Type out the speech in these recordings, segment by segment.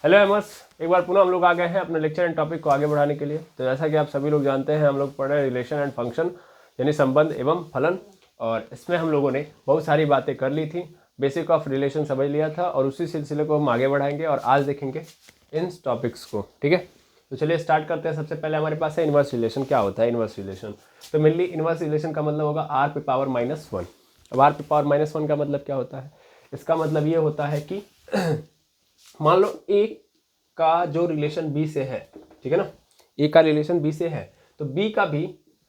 Hello एमर्स, एक बार पुनः हम लोग आ गए हैं अपने लेक्चर एंड टॉपिक को आगे बढ़ाने के लिए। तो जैसा कि आप सभी लोग जानते हैं, हम लोग पढ़ रहे हैं रिलेशन एंड फंक्शन यानी संबंध एवं फलन। और इसमें हम लोगों ने बहुत सारी बातें कर ली थी, बेसिक ऑफ रिलेशन समझ लिया था और उसी सिलसिले को हम आगे बढ़ाएंगे और आज देखेंगे इन टॉपिक्स को। ठीक है, तो चलिए स्टार्ट करते हैं। सबसे पहले हमारे पास है इन्वर्स रिलेशन। क्या होता है इन्वर्स रिलेशन? तो मेनली इन्वर्स रिलेशन का मतलब होगा r पे पावर -1। अब r पे पावर -1 का मतलब क्या होता है? इसका मतलब ये होता है कि मान लो ए का जो रिलेशन बी से है, ठीक है ना, ए का रिलेशन बी से है तो बी का भी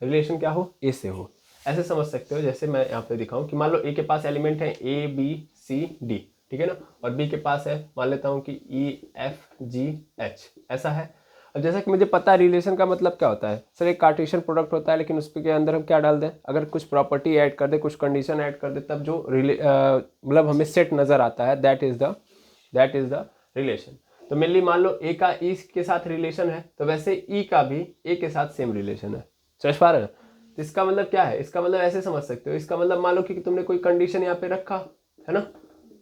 रिलेशन क्या हो, ए से हो। ऐसे समझ सकते हो, जैसे मैं यहाँ पे दिखाऊं कि मान लो ए के पास एलिमेंट है ए बी सी डी, ठीक है ना, और बी के पास है, मान लेता हूँ कि ई एफ जी एच, ऐसा है। अब जैसा कि मुझे पता है रिलेशन का मतलब क्या होता है, सर एक कार्टेशियन प्रोडक्ट होता है, लेकिन उसके अंदर हम क्या डाल दें, अगर कुछ प्रॉपर्टी ऐड कर दे, कुछ कंडीशन ऐड कर दे, तब जो मतलब हमें सेट नज़र आता है, दैट इज द रिलेशन। तो मेनली मान लो ए का ई के साथ रिलेशन है, तो वैसे ई का भी ए के साथ सेम रिलेशन है। समझ पा रहे हैं? तो इसका मतलब क्या है, इसका मतलब ऐसे समझ सकते हो, इसका मतलब मान लो कि तुमने कोई कंडीशन यहाँ पे रखा है ना,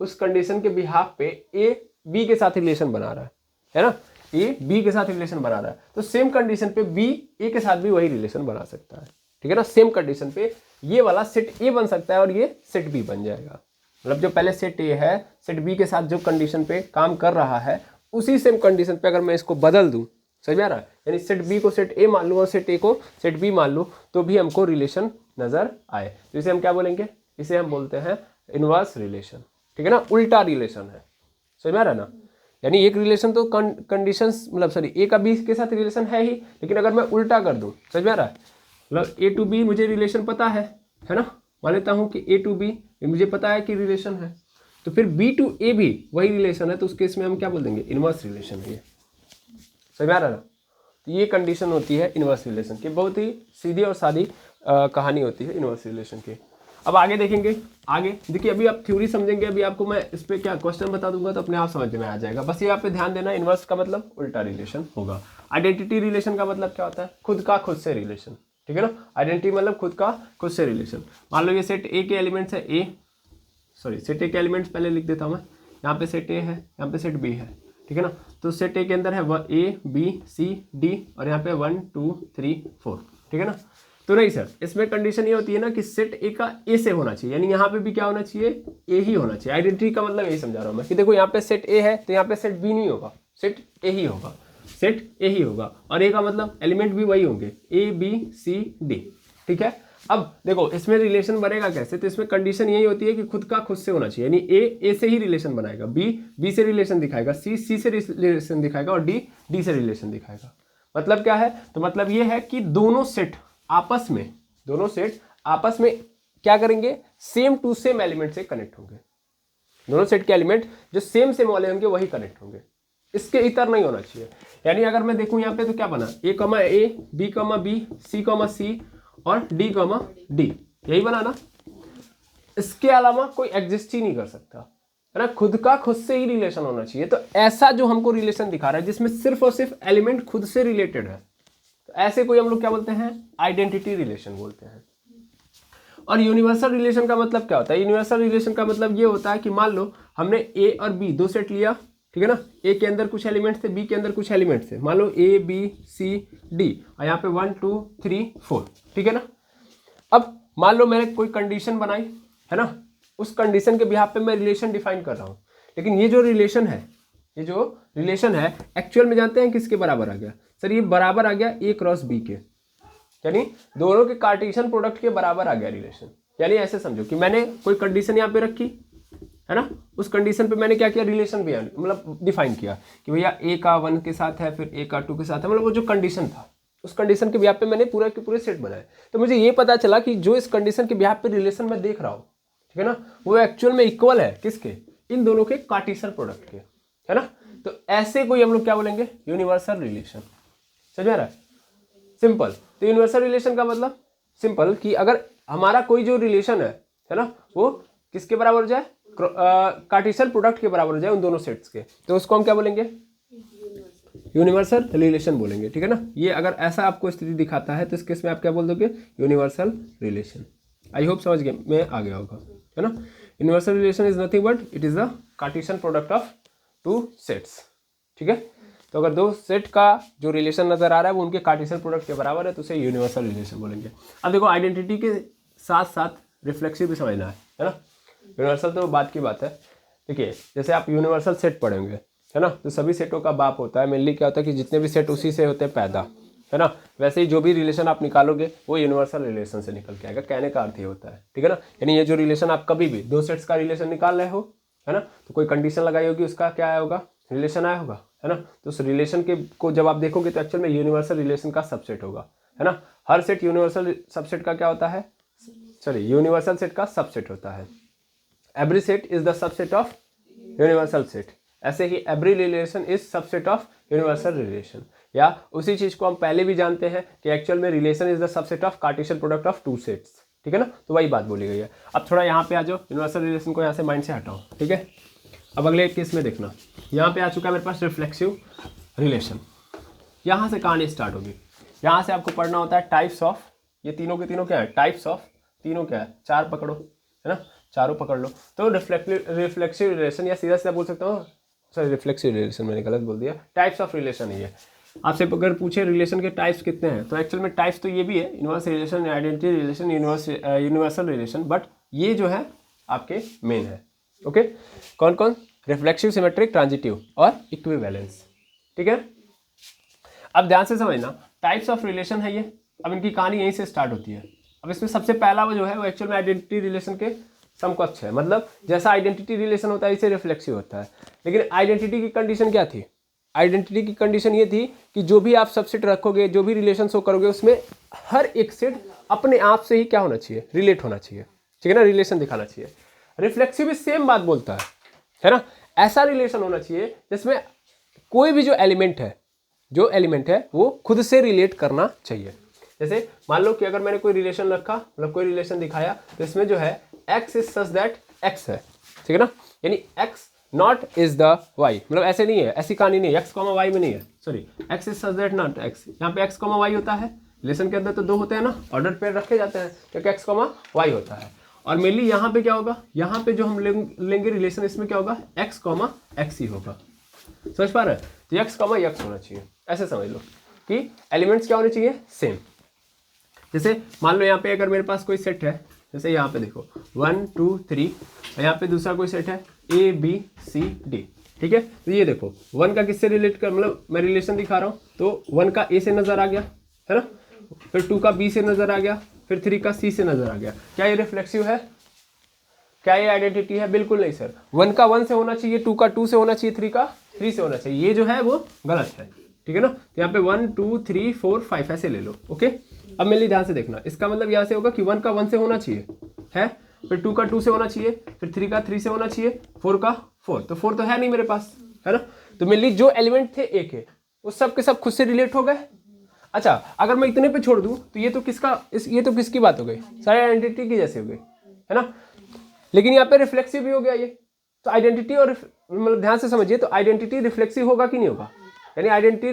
उस कंडीशन के बिहाफ पे ए बी के साथ रिलेशन बना रहा है ना, ए बी के साथ रिलेशन बना रहा है, तो सेम कंडीशन पे बी ए के साथ भी वही रिलेशन बना सकता है। ठीक है ना, सेम कंडीशन पे ये वाला सेट ए बन सकता है और ये सेट बी बन जाएगा। मतलब जो पहले सेट ए है, सेट बी के साथ जो कंडीशन पे काम कर रहा है, उसी सेम कंडीशन पे अगर मैं इसको बदल दूं, समझ में आ रहा है, यानी सेट बी को सेट ए मान लूं और सेट ए को सेट बी मान लूं, तो भी हमको रिलेशन नजर आए, तो इसे हम क्या बोलेंगे, इसे हम बोलते हैं इनवर्स रिलेशन। ठीक है ना, उल्टा रिलेशन है। समझ में आ रहा है ना, यानी एक रिलेशन तो कंडीशंस मतलब सॉरी ए का बी के साथ रिलेशन है ही, लेकिन अगर मैं उल्टा कर दूं, समझ में आ रहा है, मतलब ए टू बी मुझे रिलेशन पता है ना, मान लेता हूं कि ए टू बी मुझे पता है कि रिलेशन है, तो फिर बी टू ए भी वही रिलेशन है, तो उस केस में हम क्या बोल देंगे, इनवर्स रिलेशन है। समझ में आ रहा है ना? तो ये कंडीशन होती है इनवर्स रिलेशन की, बहुत ही सीधी और सादी कहानी होती है इनवर्स रिलेशन की। अब आगे देखेंगे, आगे देखिए, अभी आप थ्योरी समझेंगे, अभी आपको मैं इस पर क्या क्वेश्चन बता दूंगा तो अपने आप समझ में आ जाएगा। बस ये आप पे ध्यान देना, इनवर्स का मतलब उल्टा रिलेशन होगा। आइडेंटिटी रिलेशन का मतलब क्या होता है, खुद का खुद से रिलेशन। ठीक है ना, आइडेंटिटी मतलब खुद का खुद से रिलेशन। मान लो ये सेट ए के एलिमेंट्स है, सेट ए के एलिमेंट्स पहले लिख देता हूँ मैं, यहाँ पे सेट ए है, यहाँ पे सेट बी है, ठीक है ना, तो सेट ए के अंदर है ए बी सी डी और यहाँ पे 1 2 3 4, ठीक है ना। तो नहीं सर, इसमें कंडीशन ये होती है ना कि सेट ए का ए से होना चाहिए, यानी यहाँ पे भी क्या होना चाहिए, ए ही होना चाहिए। आइडेंटिटी का मतलब यही समझा रहा हूँ मैं कि देखो यहाँ पे सेट ए है तो यहाँ पे सेट बी नहीं होगा, सेट ए ही होगा, सेट ए ही होगा, और ए का मतलब एलिमेंट भी वही होंगे, ए बी सी डी। ठीक है, अब देखो इसमें रिलेशन बनेगा कैसे, तो इसमें कंडीशन यही होती है कि खुद का खुद से होना चाहिए, यानी ए से ही रिलेशन बनाएगा, बी से रिलेशन दिखाएगा, सी से रिलेशन दिखाएगा और डी से रिलेशन दिखाएगा। मतलब क्या है, तो मतलब ये है कि दोनों सेट आपस में क्या करेंगे, सेम टू सेम एलिमेंट से कनेक्ट होंगे। दोनों सेट के एलिमेंट जो सेम वाले होंगे वही कनेक्ट होंगे, इसके इतर नहीं होना चाहिए। यानी अगर मैं देखूं यहाँ पे तो क्या बना, ए कमा ए, बी कमा बी, सी कमा सी और डी कमा डी, यही बना ना। इसके अलावा कोई एग्जिस्ट ही नहीं कर सकता, है ना, खुद का खुद से ही रिलेशन होना चाहिए। तो ऐसा जो हमको रिलेशन दिखा रहा है जिसमें सिर्फ और सिर्फ एलिमेंट खुद से रिलेटेड है, तो ऐसे कोई हम लोग क्या बोलते हैं, आइडेंटिटी रिलेशन बोलते हैं। और यूनिवर्सल रिलेशन का मतलब क्या होता है, यूनिवर्सल रिलेशन का मतलब ये होता है कि मान लो हमने ए और बी दो सेट लिया, ठीक है ना, ए के अंदर कुछ एलिमेंट्स थे, बी के अंदर कुछ एलिमेंट्स थे, मान लो ए बी सी डी और यहाँ पे 1 2 3 4, ठीक है ना। अब मान लो मैंने कोई कंडीशन बनाई, है ना, उस कंडीशन के बिहाफ पे मैं रिलेशन डिफाइन कर रहा हूँ, लेकिन ये जो रिलेशन है एक्चुअल में जानते हैं किसके बराबर आ गया, सर ये बराबर आ गया ए क्रॉस बी के, यानी दोनों के कार्टेशियन प्रोडक्ट के बराबर आ गया रिलेशन। यानी ऐसे समझो कि मैंने कोई कंडीशन यहाँ पे रखी, है ना, उस कंडीशन पे मैंने क्या किया, रिलेशन भी मतलब डिफाइन किया कि भैया ए का 1 के साथ है, फिर ए का 2 के साथ है, मतलब वो जो कंडीशन था उस कंडीशन के बिहाफ पे मैंने पूरे के पूरे सेट बनाए। तो मुझे ये पता चला कि जो इस कंडीशन के बिहाफ पे रिलेशन मैं देख रहा हूँ, ठीक है ना, वो एक्चुअल में इक्वल है किसके, इन दोनों के कार्टेशियन प्रोडक्ट के, है ना। तो ऐसे कोई हम लोग क्या बोलेंगे, यूनिवर्सल रिलेशन। समझ में आ रहा है, सिंपल। तो यूनिवर्सल रिलेशन का मतलब सिंपल कि अगर हमारा कोई जो रिलेशन है ना, वो किसके बराबर हो जाए, कार्टेशियन प्रोडक्ट के बराबर हो जाए उन दोनों सेट्स के, तो उसको हम क्या बोलेंगे, यूनिवर्सल रिलेशन बोलेंगे। ठीक है ना, ये अगर ऐसा आपको स्थिति दिखाता है तो इस केस में आप क्या बोल दोगे, यूनिवर्सल रिलेशन। आई होप समझ गए में आ गया होगा, है ना। Universal relation is nothing but it is the Cartesian product of two sets. ठीक है। तो अगर दो सेट का जो रिलेशन नजर आ रहा है वो उनके कार्टेशियन प्रोडक्ट के बराबर है तो उसे यूनिवर्सल रिलेशन बोलेंगे। अब देखो आइडेंटिटी के साथ साथ रिफ्लेक्सिव भी समझना है ना। यूनिवर्सल तो बात की बात है। देखिए जैसे आप यूनिवर्सल सेट पढ़ेंगे है ना, तो सभी सेटों का बाप होता है, मेनली क्या होता है कि जितने भी सेट उसी से होते हैं पैदा, है ना। वैसे ही जो भी रिलेशन आप निकालोगे वो यूनिवर्सल रिलेशन से निकल के आएगा, कहने का अर्थ ये होता है, ठीक है ना। यानी ये जो रिलेशन आप कभी भी दो सेट्स का रिलेशन निकाल रहे हो, है ना, तो कोई कंडीशन लगाई होगी, उसका क्या आया होगा, रिलेशन आया होगा, है ना। तो उस रिलेशन के को जब आप देखोगे तो एक्चुअल में यूनिवर्सल रिलेशन का सबसेट होगा, है ना। हर सेट यूनिवर्सल सबसेट का क्या होता है, सॉरी यूनिवर्सल सेट का सबसेट होता है। Every set is the subset of universal set. ऐसे ही every relation is subset of universal relation. या उसी चीज को हम पहले भी जानते हैं कि एक्चुअल में relation is the subset of Cartesian product of two sets, ठीक है ना। तो वही बात बोली गई है। अब थोड़ा यहाँ पे आ जाओ, यूनिवर्सल रिलेशन को यहाँ से माइंड से हटाओ, ठीक है। अब अगले केस में देखना, यहाँ पे आ चुका है मेरे पास रिफ्लेक्सिव रिलेशन। यहाँ से कहानी स्टार्ट होगी। यहाँ से आपको पढ़ना होता है टाइप्स ऑफ, ये तीनों के तीनों क्या है, टाइप्स ऑफ, तीनों क्या है, चार पकड़ो, है ना, चारों पकड़ लो। तो रिफ्लेक्सिव रिलेशन, या सीधा सीधा बोल सकता हूँ, सॉरी रिफ्लेक्सिव रिलेशन मैंने गलत बोल दिया, टाइप्स ऑफ रिलेशन ही है। आपसे अगर पूछे रिलेशन के टाइप्स कितने हैं, तो एक्चुअल में टाइप्स तो ये भी है, inverse relation, identity relation, universal relation, but ये जो है आपके मेन है। ओके, कौन कौन, रिफ्लेक्सिव, सिमेट्रिक, ट्रांजिटिव और इक्विवेलेंस, ठीक है। अब ध्यान से समझना, टाइप्स ऑफ रिलेशन है ये। अब इनकी कहानी यहीं से स्टार्ट होती है। अब इसमें सबसे पहला वो जो है वो एक्चुअल में आइडेंटिटी रिलेशन के समकक्ष है। मतलब जैसा आइडेंटिटी रिलेशन होता है इसे रिफ्लेक्सिव होता है। लेकिन आइडेंटिटी की कंडीशन क्या थी, आइडेंटिटी की कंडीशन ये थी कि जो भी आप सबसेट रखोगे, जो भी रिलेशन शो करोगे, उसमें हर एक सेट अपने आप से ही क्या होना चाहिए, रिलेट होना चाहिए, ठीक है ना, रिलेशन दिखाना चाहिए। रिफ्लेक्सिव भी सेम बात बोलता है ना। ऐसा रिलेशन होना चाहिए जिसमें कोई भी जो एलिमेंट है वो खुद से रिलेट करना चाहिए। जैसे मान लो कि अगर मैंने कोई रिलेशन रखा, मतलब कोई रिलेशन दिखाया, तो इसमें जो है x is such that x है, ठीक है ना। यानी x not is the y, मतलब ऐसे नहीं है, ऐसी कहानी नहीं है, x कॉमा y में नहीं है, sorry x is such that not x। यहाँ पे x कॉमा y होता है, रिलेशन के अंदर तो दो होते हैं ना, ऑर्डर पेयर रखे जाते हैं, क्योंकि x कॉमा y होता है। और मेनली यहाँ पे क्या होगा, यहाँ पे जो हम लेंगे रिलेशन, इसमें क्या होगा, x कॉमा x ही होगा। समझ पा रहे हैं, तो x कॉमा x होना चाहिए। ऐसे समझ लो कि एलिमेंट्स क्या होने चाहिए, सेम। जैसे मान लो यहाँ पे अगर मेरे पास कोई सेट है, जैसे यहाँ पे देखो 1 2 3, और यहाँ पे दूसरा कोई सेट है A B C D, ठीक है। तो ये देखो 1 का किससे रिलेट कर, मतलब मैं रिलेशन दिखा रहा हूँ, तो 1 का A से नजर आ गया, है ना, फिर 2 का B से नजर आ गया, फिर 3 का C से नजर आ गया। क्या ये रिफ्लेक्सिव है, क्या ये आइडेंटिटी है? बिल्कुल नहीं सर। 1 का 1 से होना चाहिए, 2 का 2 से होना चाहिए, 3 का 3 से होना चाहिए, ये जो है वो गलत है, ठीक है ना। तो यहाँ पे 1 2 3 4 5 ऐसे ले लो, ओके। अब मेरे लिए ध्यान से देखना, इसका मतलब यहाँ से होगा कि 1 का 1 से होना चाहिए है, फिर 2 का 2 से होना चाहिए, फिर 3 का 3 से होना चाहिए, 4 का 4, तो 4 तो है नहीं मेरे पास, है ना। तो मेरे लिए जो एलिमेंट थे एक है, वो सब के सब खुद से रिलेट हो गए। अच्छा, अगर मैं इतने पे छोड़ दूं तो ये तो किसकी बात हो गई, सारी आइडेंटिटी की जैसे हो गई, है ना। लेकिन यहाँ पे रिफ्लेक्सिव भी हो गया ये, तो आइडेंटिटी और मतलब ध्यान से समझिए, तो आइडेंटिटी रिफ्लेक्सिव होगा कि नहीं होगा, यानी आइडेंटिटी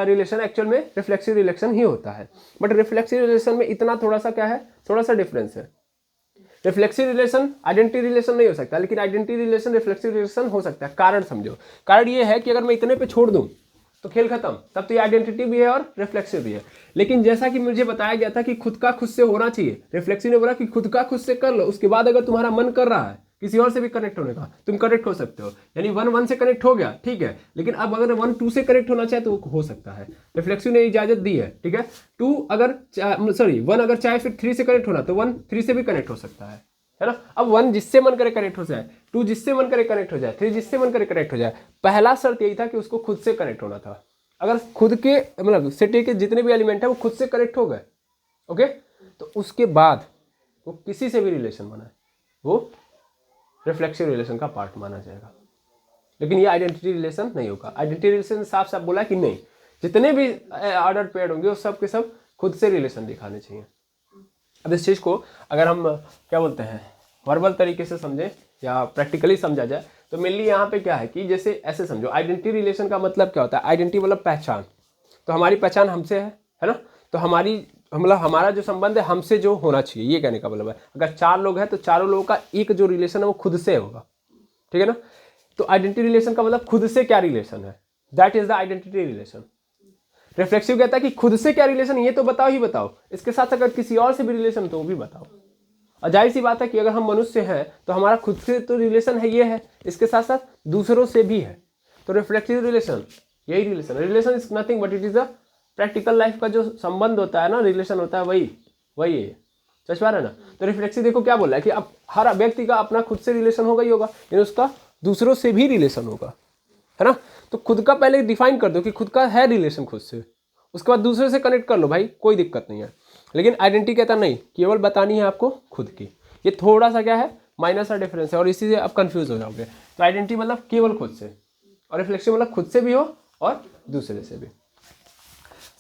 रिलेशन एक्चुअल में रिफ्लेक्सिव रिलेशन ही होता है। बट रिफ्लेक्सिव रिलेशन में इतना थोड़ा सा क्या है, थोड़ा सा डिफरेंस है। रिफ्लेक्सिव रिलेशन आइडेंटिटी रिलेशन नहीं हो सकता, लेकिन आइडेंटिटी रिलेशन रिफ्लेक्सिव रिलेशन हो सकता है। कारण समझो, कारण ये है कि अगर मैं इतने पे छोड़ दूं तो खेल खत्म, तब तो ये आइडेंटिटी भी है और रिफ्लेक्सिव भी है। लेकिन जैसा कि मुझे बताया गया था कि खुद का खुद से होना चाहिए, रिफ्लेक्सिव ने बोला कि खुद का खुद से कर लो, उसके बाद अगर तुम्हारा मन कर रहा है किसी और से भी कनेक्ट होने का, तुम कनेक्ट हो सकते हो। यानी 1 1 से कनेक्ट हो गया, ठीक है, लेकिन अब अगर 1 2 से कनेक्ट होना चाहे तो वो हो सकता है, रिफ्लेक्सिव ने इजाजत दी है, ठीक है। 1 अगर चाहे फिर 3 से कनेक्ट होना, तो 1 3 से भी कनेक्ट हो सकता है ना। अब 1 जिससे मन करे कनेक्ट हो जाए, 2 जिससे मन करे कनेक्ट हो जाए, 3 जिससे मन करे कनेक्ट हो जाए। पहला शर्त यही था कि उसको खुद से कनेक्ट होना था। अगर खुद के मतलब सेट के जितने भी एलिमेंट है वो खुद से कनेक्ट हो गए, ओके, तो उसके बाद वो किसी से भी रिलेशन बनाए, वो रिफ्लेक्सिव रिलेशन का पार्ट माना जाएगा। लेकिन ये आइडेंटिटी रिलेशन नहीं होगा। आइडेंटिटी रिलेशन साफ साफ बोला कि नहीं, जितने भी ऑर्डर पेयर होंगे वो सब के सब खुद से रिलेशन दिखाने चाहिए। अब इस चीज़ को अगर हम क्या बोलते हैं, वर्बल तरीके से समझें या प्रैक्टिकली समझा जाए, तो मेनली यहाँ पे क्या है कि जैसे ऐसे समझो, आइडेंटिटी रिलेशन का मतलब क्या होता है, आइडेंटिटी मतलब पहचान। तो हमारी पहचान हमसे है ना, तो हमारा जो संबंध है हमसे जो होना चाहिए, ये कहने का मतलब है। अगर 4 लोग हैं तो चारों लोगों का एक जो रिलेशन है वो खुद से होगा, ठीक है ना। तो आइडेंटिटी रिलेशन का मतलब खुद से क्या रिलेशन है, that is the identity relation. Reflexive कहता है कि खुद से क्या रिलेशन, ये तो बताओ ही बताओ, इसके साथ अगर किसी और से भी रिलेशन तो वो भी बताओ। और जाहिर सी बात है कि अगर हम मनुष्य हैं तो हमारा खुद से तो रिलेशन है, ये है, इसके साथ साथ दूसरों से भी है। तो रिफ्लेक्सिव रिलेशन यही relation, relation is nothing but it is a practical life का जो संबंध होता है ना, रिलेशन होता है, वही है। समझ पा रहे ना। तो रिफ्लेक्सिव देखो क्या बोल रहा है कि अब हर व्यक्ति का अपना खुद से रिलेशन होगा ही होगा, लेकिन उसका दूसरों से भी रिलेशन होगा, है ना। तो खुद का पहले डिफाइन कर दो कि खुद का है रिलेशन खुद से, उसके बाद दूसरे से कनेक्ट कर लो भाई, कोई दिक्कत नहीं है। लेकिन आइडेंटिटी कहता नहीं, केवल बतानी है आपको खुद की। ये थोड़ा सा क्या है, माइनर सा डिफरेंस है, और इसी से आप कंफ्यूज हो जाओगे। तो आइडेंटिटी मतलब केवल खुद से, और रिफ्लेक्सिव मतलब खुद से भी हो और दूसरे से भी।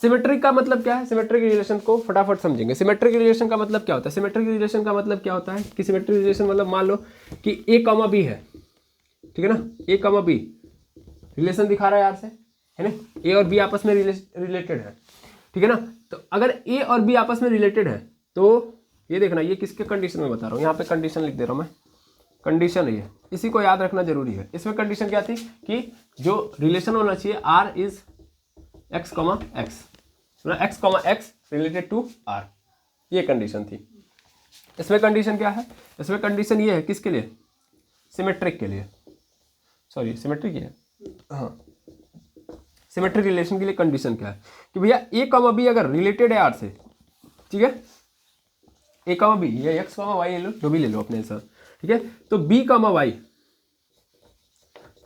सिमेट्रिक का मतलब क्या है, सिमेट्रिक रिलेशन को फटाफट समझेंगे। सिमेट्रिक रिलेशन का मतलब क्या होता है, सिमेट्रिक रिलेशन का मतलब क्या होता है कि सिमेट्रिक रिलेशन मतलब मान लो कि ए कॉमा बी है, ठीक है ना, ए कॉमा बी रिलेशन दिखा रहा है यार से, है ना, ए और बी आपस में रिलेटेड है, ठीक है ना। तो अगर ए और बी आपस में रिलेटेड है तो ये देखना, ये किसके कंडीशन में बता रहा हूँ, यहाँ पे कंडीशन लिख दे रहा हूँ मैं, कंडीशन है, इसी को याद रखना जरूरी है। इसमें कंडीशन क्या थी कि जो रिलेशन होना चाहिए R is x comma x, x comma x related to R, ये कंडीशन थी। इसमें कंडीशन क्या है, इसमें कंडीशन ये है किसके लिए, सिमेट्रिक के लिए, सॉरी सिमेट्रिक है, हाँ सिमेट्रिक रिलेशन के लिए कंडीशन क्या है कि भैया ए कॉमा बी अगर रिलेटेड है आर से, ठीक है, ए कॉमा बी या एक्स कॉमा वाई ले लो, जो भी ले लो अपने साथ, ठीक है। तो B comma Y,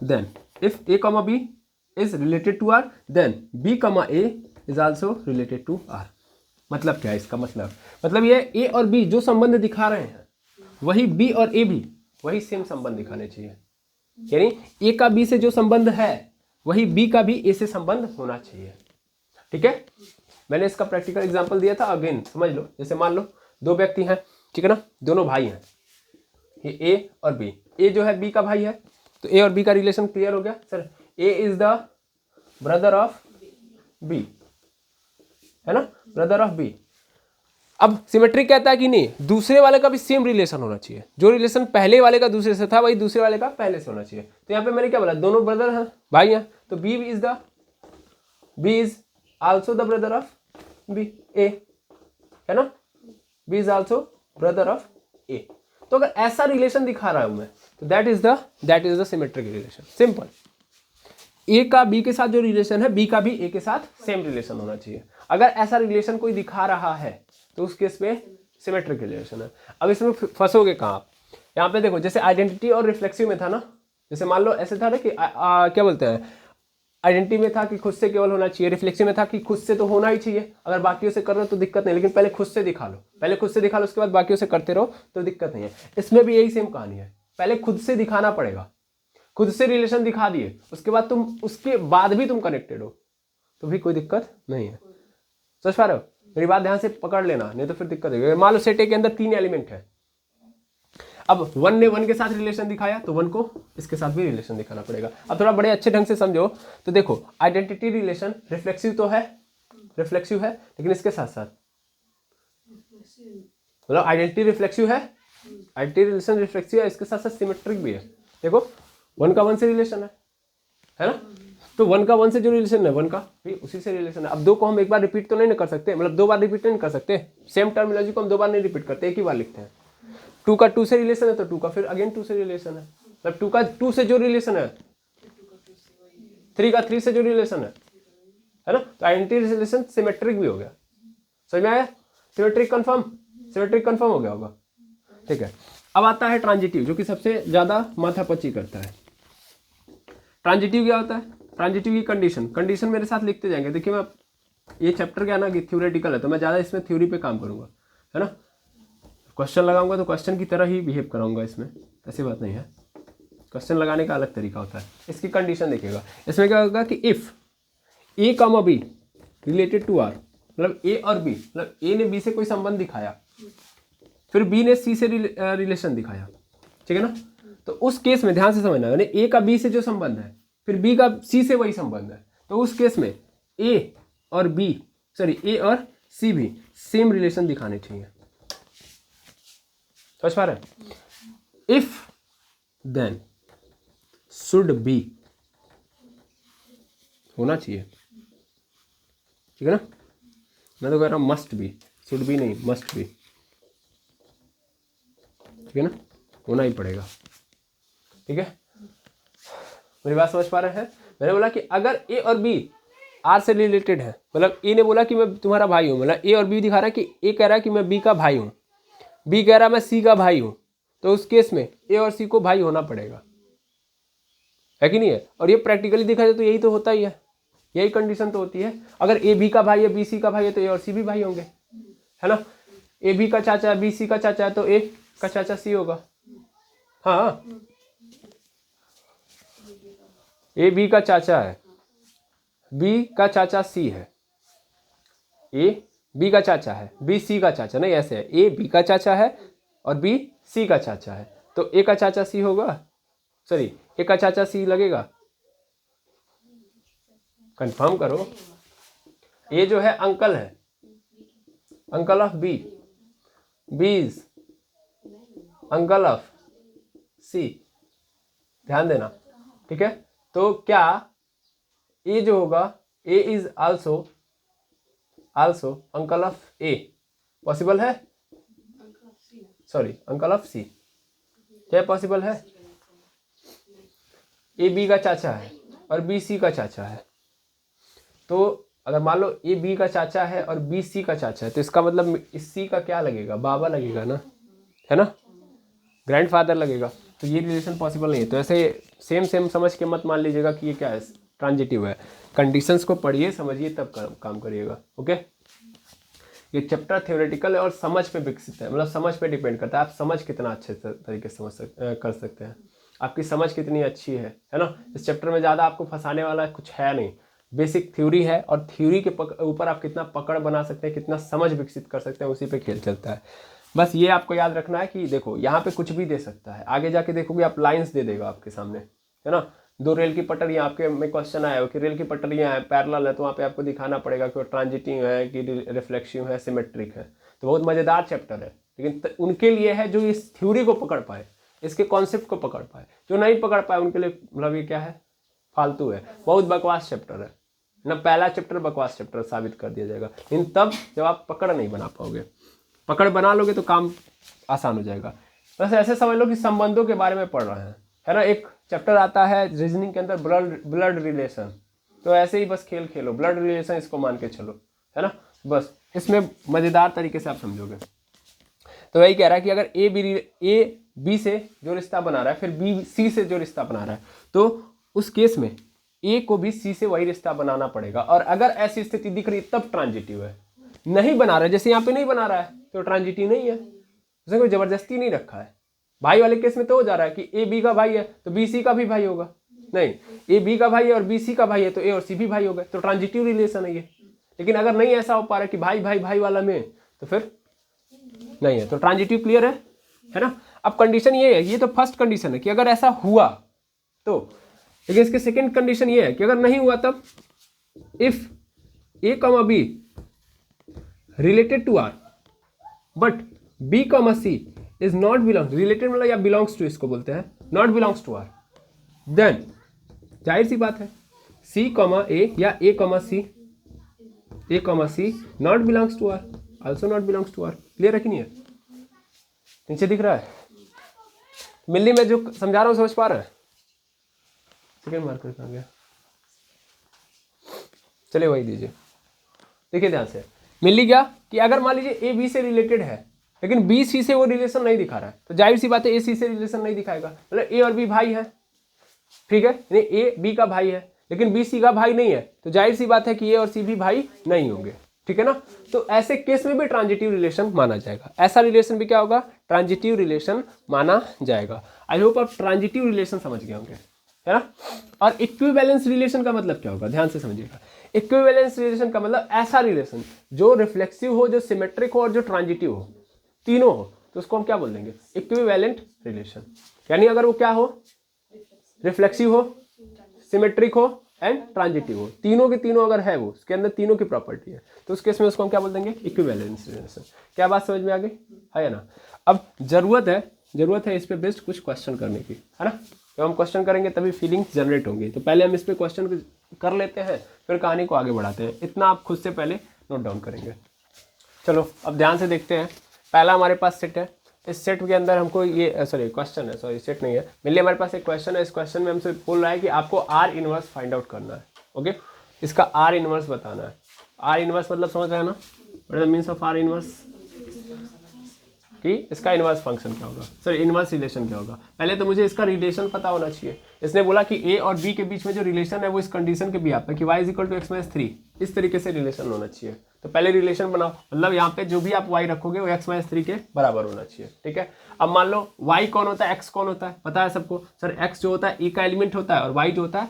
then if A comma B is related to R, then B comma A is also related to R. मतलब क्या है इसका मतलब ये ए और बी जो संबंध दिखा रहे हैं वही बी और ए भी वही सेम संबंध दिखाने चाहिए, यानी ए का बी से जो संबंध है वही बी का भी ए से संबंध होना चाहिए, ठीक है। मैंने इसका प्रैक्टिकल एग्जांपल दिया था, अगेन समझ लो। जैसे मान लो दो व्यक्ति हैं, ठीक है ना, दोनों भाई हैं, ये ए और बी, ए जो है बी का भाई है, तो ए और बी का रिलेशन क्लियर हो गया sir, A is the brother of B, है ना, ब्रदर ऑफ बी। अब सिमेट्रिक कहता है कि नहीं, दूसरे वाले का भी सेम रिलेशन होना चाहिए, जो रिलेशन पहले वाले का दूसरे से था वही दूसरे वाले का पहले से होना चाहिए। तो यहाँ पे मैंने क्या बोला, दोनों ब्रदर हैं, भाई हैं, तो B is also the brother of B, A, है ना, B is also brother of A. तो अगर ऐसा रिलेशन दिखा रहा हूं मैं तो that is the symmetric relation, simple. A का बी के साथ जो रिलेशन है, बी का भी ए के साथ सेम रिलेशन होना चाहिए। अगर ऐसा रिलेशन कोई दिखा रहा है तो उस केस में सिमेट्रिक रिलेशन है। अब इसमें फंसोगे कहाँ आप, यहाँ पे देखो, जैसे आइडेंटिटी और रिफ्लेक्सिव में था ना, जैसे मान लो ऐसे था ना कि क्या बोलते हैं, आइडेंटिटी में था कि खुद से केवल होना चाहिए, रिफ्लेक्सिव में था कि खुद से तो होना ही चाहिए, अगर बाकियों से कर रहे हो तो दिक्कत नहीं, लेकिन पहले खुद से दिखा लो, उसके बाद बाकियों से करते रहो तो दिक्कत नहीं है। इसमें भी यही सेम कहानी है, पहले खुद से दिखाना पड़ेगा, खुद से रिलेशन दिखा दिए, उसके बाद भी तुम कनेक्टेड हो तो भी कोई दिक्कत नहीं है। समझ पा रहे हो, मेरी बात ध्यान से पकड़ लेना, नहीं तो फिर दिक्कत है। मान लो सेट ए के अंदर 3 एलिमेंट है, अब 1 ने 1 के साथ रिलेशन दिखाया तो 1 को इसके साथ भी रिलेशन दिखाना पड़ेगा। अब थोड़ा बड़े अच्छे ढंग से समझो तो देखो, आइडेंटिटी रिलेशन रिफ्लेक्सिव तो है, लेकिन इसके साथ साथ मतलब आइडेंटिटी रिफ्लेक्सिव है, आइडेंटिटी रिलेशन रिफ्लेक्सिव है, इसके साथ साथ सिमेट्रिक भी है। देखो 1 का 1 से रिलेशन है ना, तो 1 का 1 से जो रिलेशन है 1 का भी उसी से रिलेशन है। अब 2 को हम एक बार रिपीट तो नहीं कर सकते, मतलब 2 बार रिपीट नहीं कर सकते, सेम टर्मिनोलॉजी को हम 2 बार नहीं रिपीट करते, एक ही बार लिखते हैं। 2 का 2 से रिलेशन है तो 2 का फिर अगेन 2 से रिलेशन है, मतलब 2 का 2 से जो रिलेशन है, 3 का 3 से जो रिलेशन है ना, तो आइडेंटिटी रिलेशन सिमेट्रिक भी हो गया। समझ में आया, सिमेट्रिक कंफर्म हो गया होगा, ठीक है। अब आता है ट्रांजिटिव, जो कि सबसे ज्यादा माथापच्ची करता है। ट्रांजिटिव क्या होता है, ट्रांजिटिव की कंडीशन मेरे साथ लिखते जाएंगे। देखिए मैं, ये चैप्टर क्या है ना कि थ्योरेटिकल है, तो मैं ज़्यादा इसमें थ्योरी पे काम करूंगा, है ना, क्वेश्चन लगाऊंगा तो क्वेश्चन की तरह ही बिहेव कराऊंगा, इसमें ऐसी बात नहीं है, क्वेश्चन लगाने का अलग तरीका होता है। इसकी कंडीशन देखिएगा, इसमें क्या होगा कि if A comma B related to R, मतलब ए और बी, मतलब ए ने बी से कोई संबंध दिखाया, फिर बी ने सी से रिलेशन दिखाया, ठीक है ना, तो उस केस में ध्यान से समझना, यानी ए का बी से जो संबंध है फिर बी का सी से वही संबंध है, तो उस केस में ए और सी भी सेम रिलेशन दिखाने चाहिए। समझ पा रहे हैं, इफ देन शुड बी होना चाहिए, ठीक है ना। मैं तो कह रहा हूँ मस्ट बी, शुड बी नहीं, मस्ट बी, ठीक है ना, होना ही पड़ेगा, ठीक है। मेरी बात समझ पा रहे हैं। मैंने बोला कि अगर ए और बी आर से रिलेटेड है, मतलब ए ने बोला कि मैं तुम्हारा भाई हूँ, मतलब ए और बी दिखा रहा है कि ए कह रहा है कि मैं बी का भाई हूँ, बी कह रहा है मैं सी का भाई हूँ, तो उस केस में ए और सी को भाई होना पड़ेगा, है कि नहीं है। और ये प्रैक्टिकली देखा जाए तो यही तो होता ही है, यही कंडीशन तो होती है। अगर ए बी का भाई है, बी सी का भाई है, तो ए और सी भी भाई होंगे, है ना। ए बी का चाचा है, बी सी का चाचा है, तो ए का चाचा सी होगा। हाँ, ए बी का चाचा है, बी का चाचा सी है, ए बी का चाचा है, बी सी का चाचा, नहीं ऐसे है, ए बी का चाचा है और बी सी का चाचा है, तो ए का चाचा सी होगा, सॉरी ए का चाचा सी लगेगा। कंफर्म करो। ए जो है अंकल है, uncle of B, B is uncle of C, ध्यान देना, ठीक है। तो क्या ए जो होगा, A is also uncle of A, possible है, सॉरी अंकल ऑफ सी, क्या पॉसिबल है। ए बी का चाचा है और बी सी का चाचा है, तो अगर मान लो ए बी का चाचा है और बी सी का चाचा है, तो इसका मतलब इस सी का क्या लगेगा, बाबा लगेगा ना, है ना, ग्रैंडफादर लगेगा। तो ये रिलेशन पॉसिबल नहीं है। तो ऐसे सेम समझ के मत मान लीजिएगा कि ये क्या है, ट्रांजिटिव है। कंडीशंस को पढ़िए, समझिए, तब काम करिएगा, ओके। ये चैप्टर थ्योरेटिकल है और समझ पे विकसित है, मतलब समझ पे डिपेंड करता है, आप समझ कितना अच्छे तरीके से कर सकते हैं, आपकी समझ कितनी अच्छी है ना। इस चैप्टर में ज़्यादा आपको फंसाने वाला कुछ है नहीं, बेसिक थ्योरी है, और थ्योरी के ऊपर आप कितना पकड़ बना सकते हैं, कितना समझ विकसित कर सकते हैं, उसी पे खेल चलता है। बस ये आपको याद रखना है कि देखो यहाँ पे कुछ भी दे सकता है, आगे जाके देखोगे आप लाइंस दे देगा आपके सामने, है ना। दो रेल की पटरियाँ आपके में क्वेश्चन आया हो कि रेल की पटरियाँ हैं, पैरेलल है, तो वहाँ पे आपको दिखाना पड़ेगा कि वो ट्रांजिटिव है कि रिफ्लेक्सिव है, सिमेट्रिक है। तो बहुत मज़ेदार चैप्टर है, लेकिन उनके लिए है जो इस थ्योरी को पकड़ पाए, इसके कॉन्सेप्ट को पकड़ पाए। जो नहीं पकड़ पाए उनके लिए मतलब ये क्या है, फालतू है, बहुत बकवास चैप्टर है ना। पहला चैप्टर बकवास चैप्टर साबित कर दिया जाएगा, लेकिन तब जब आप पकड़ नहीं बना पाओगे, पकड़ बना लोगे तो काम आसान हो जाएगा। बस ऐसे समझ लो कि संबंधों के बारे में पढ़ रहे हैं, है ना। एक चैप्टर आता है रीजनिंग के अंदर ब्लड रिलेशन, तो ऐसे ही बस खेल खेलो, ब्लड रिलेशन इसको मान के चलो, है ना। बस इसमें मज़ेदार तरीके से आप समझोगे। तो वही कह रहा है कि अगर ए बी से जो रिश्ता बना रहा है, फिर बी सी से जो रिश्ता बना रहा है, तो उस केस में ए को भी सी से वही रिश्ता बनाना पड़ेगा। और अगर ऐसी स्थिति दिख रही तब ट्रांजिटिव है, नहीं बना रहा है, जैसे यहाँ पे नहीं बना रहा है तो ट्रांजिटिव नहीं है, उसने कोई जबरदस्ती नहीं रखा है। भाई वाले केस में तो हो जा रहा है कि ए बी का भाई है तो बी सी का भी भाई होगा, नहीं ए बी का भाई है और बी सी का भाई है तो ए और सी भी भाई हो गए, तो ट्रांजिटिव रिलेशन है ये। लेकिन अगर नहीं ऐसा हो पा रहा है कि भाई भाई भाई वाला में, तो फिर नहीं है, तो ट्रांजिटिव क्लियर है ना। अब कंडीशन ये है, ये तो फर्स्ट कंडीशन है कि अगर ऐसा हुआ तो, लेकिन इसके सेकेंड कंडीशन ये है कि अगर नहीं हुआ तब if A comma B related to R but B comma C is not belong, related मतलब या बिलोंग्स टू इसको बोलते हैं, not belongs to R, then जाहिर सी बात है सी कॉमा ए या A comma C not belongs to R, also not belongs to R. Clear है कि नहीं है, नीचे दिख रहा है। मिल्ली में जो समझा रहा हूँ समझ पा रहे हैं। सेकेंड मार्कर कहाँ गया, चलिए वही दीजिए, देखिए ध्यान से। मिल्ली क्या कि अगर मान लीजिए ए बी से रिलेटेड है लेकिन बी सी से वो रिलेशन नहीं दिखा रहा है, तो जाहिर सी बात है ए सी से रिलेशन नहीं दिखाएगा, मतलब ए और बी भाई है, ठीक है, नहीं ए बी का भाई है लेकिन बी सी का भाई नहीं है, तो जाहिर सी बात है कि ए और सी भी भाई नहीं होंगे, ठीक है ना। तो ऐसे केस में भी ट्रांजिटिव रिलेशन माना जाएगा, ऐसा रिलेशन भी क्या होगा, ट्रांजिटिव रिलेशन माना जाएगा। आई होप आप ट्रांजिटिव रिलेशन समझ गए होंगे, है ना। और इक्विवेलेंस रिलेशन का मतलब क्या होगा, ध्यान से समझिएगा। इक्विवेलेंस रिलेशन का मतलब ऐसा रिलेशन जो रिफ्लेक्सिव हो, जो सिमेट्रिक हो और जो ट्रांजिटिव हो, तीनों हो, तो उसको हम क्या बोल देंगे, इक्विवेलेंट रिलेशन। यानी अगर वो क्या हो, रिफ्लेक्सिव हो, सिमेट्रिक हो एंड ट्रांजिटिव हो, तीनों के तीनों अगर है, वो उसके अंदर तीनों की प्रॉपर्टी है, तो उस केस में उसको हम क्या बोल देंगे, इक्विवेलेंस रिलेशन। क्या बात समझ में आ गई है ना। अब जरूरत है इस पे बेस्ड कुछ क्वेश्चन करने की, है ना। जब हम क्वेश्चन करेंगे तभी फीलिंग्स जनरेट होंगी। तो पहले हम इस पर क्वेश्चन कर लेते हैं, फिर कहानी को आगे बढ़ाते हैं। इतना आप खुद से पहले नोट डाउन करेंगे। चलो अब ध्यान से देखते हैं। पहला हमारे पास सेट है, इस सेट के अंदर हमको ये क्वेश्चन है, सेट नहीं है, मेरे लिए हमारे पास एक क्वेश्चन है। इस क्वेश्चन में हमसे बोल रहा है कि आपको आर इनवर्स फाइंड आउट करना है। ओके, इसका आर इनवर्स बताना है। आर इनवर्स मतलब समझ रहे हैं ना, what is the means of are inverse, कि इसका इनवर्स फंक्शन क्या होगा, इनवर्स रिलेशन क्या होगा। पहले तो मुझे इसका रिलेशन पता होना चाहिए। इसने बोला कि ए और बी के बीच में जो रिलेशन है वो इस कंडीशन के भी आता है कि y = x-3, इस तरीके से रिलेशन होना चाहिए। तो पहले रिलेशन बनाओ, मतलब यहाँ पे जो भी आप y रखोगे वो x-3 के बराबर होना चाहिए। ठीक है, अब मान लो y कौन होता है, x कौन होता है, पता है सबको। सर x जो होता है e का एलिमेंट होता है और y जो होता है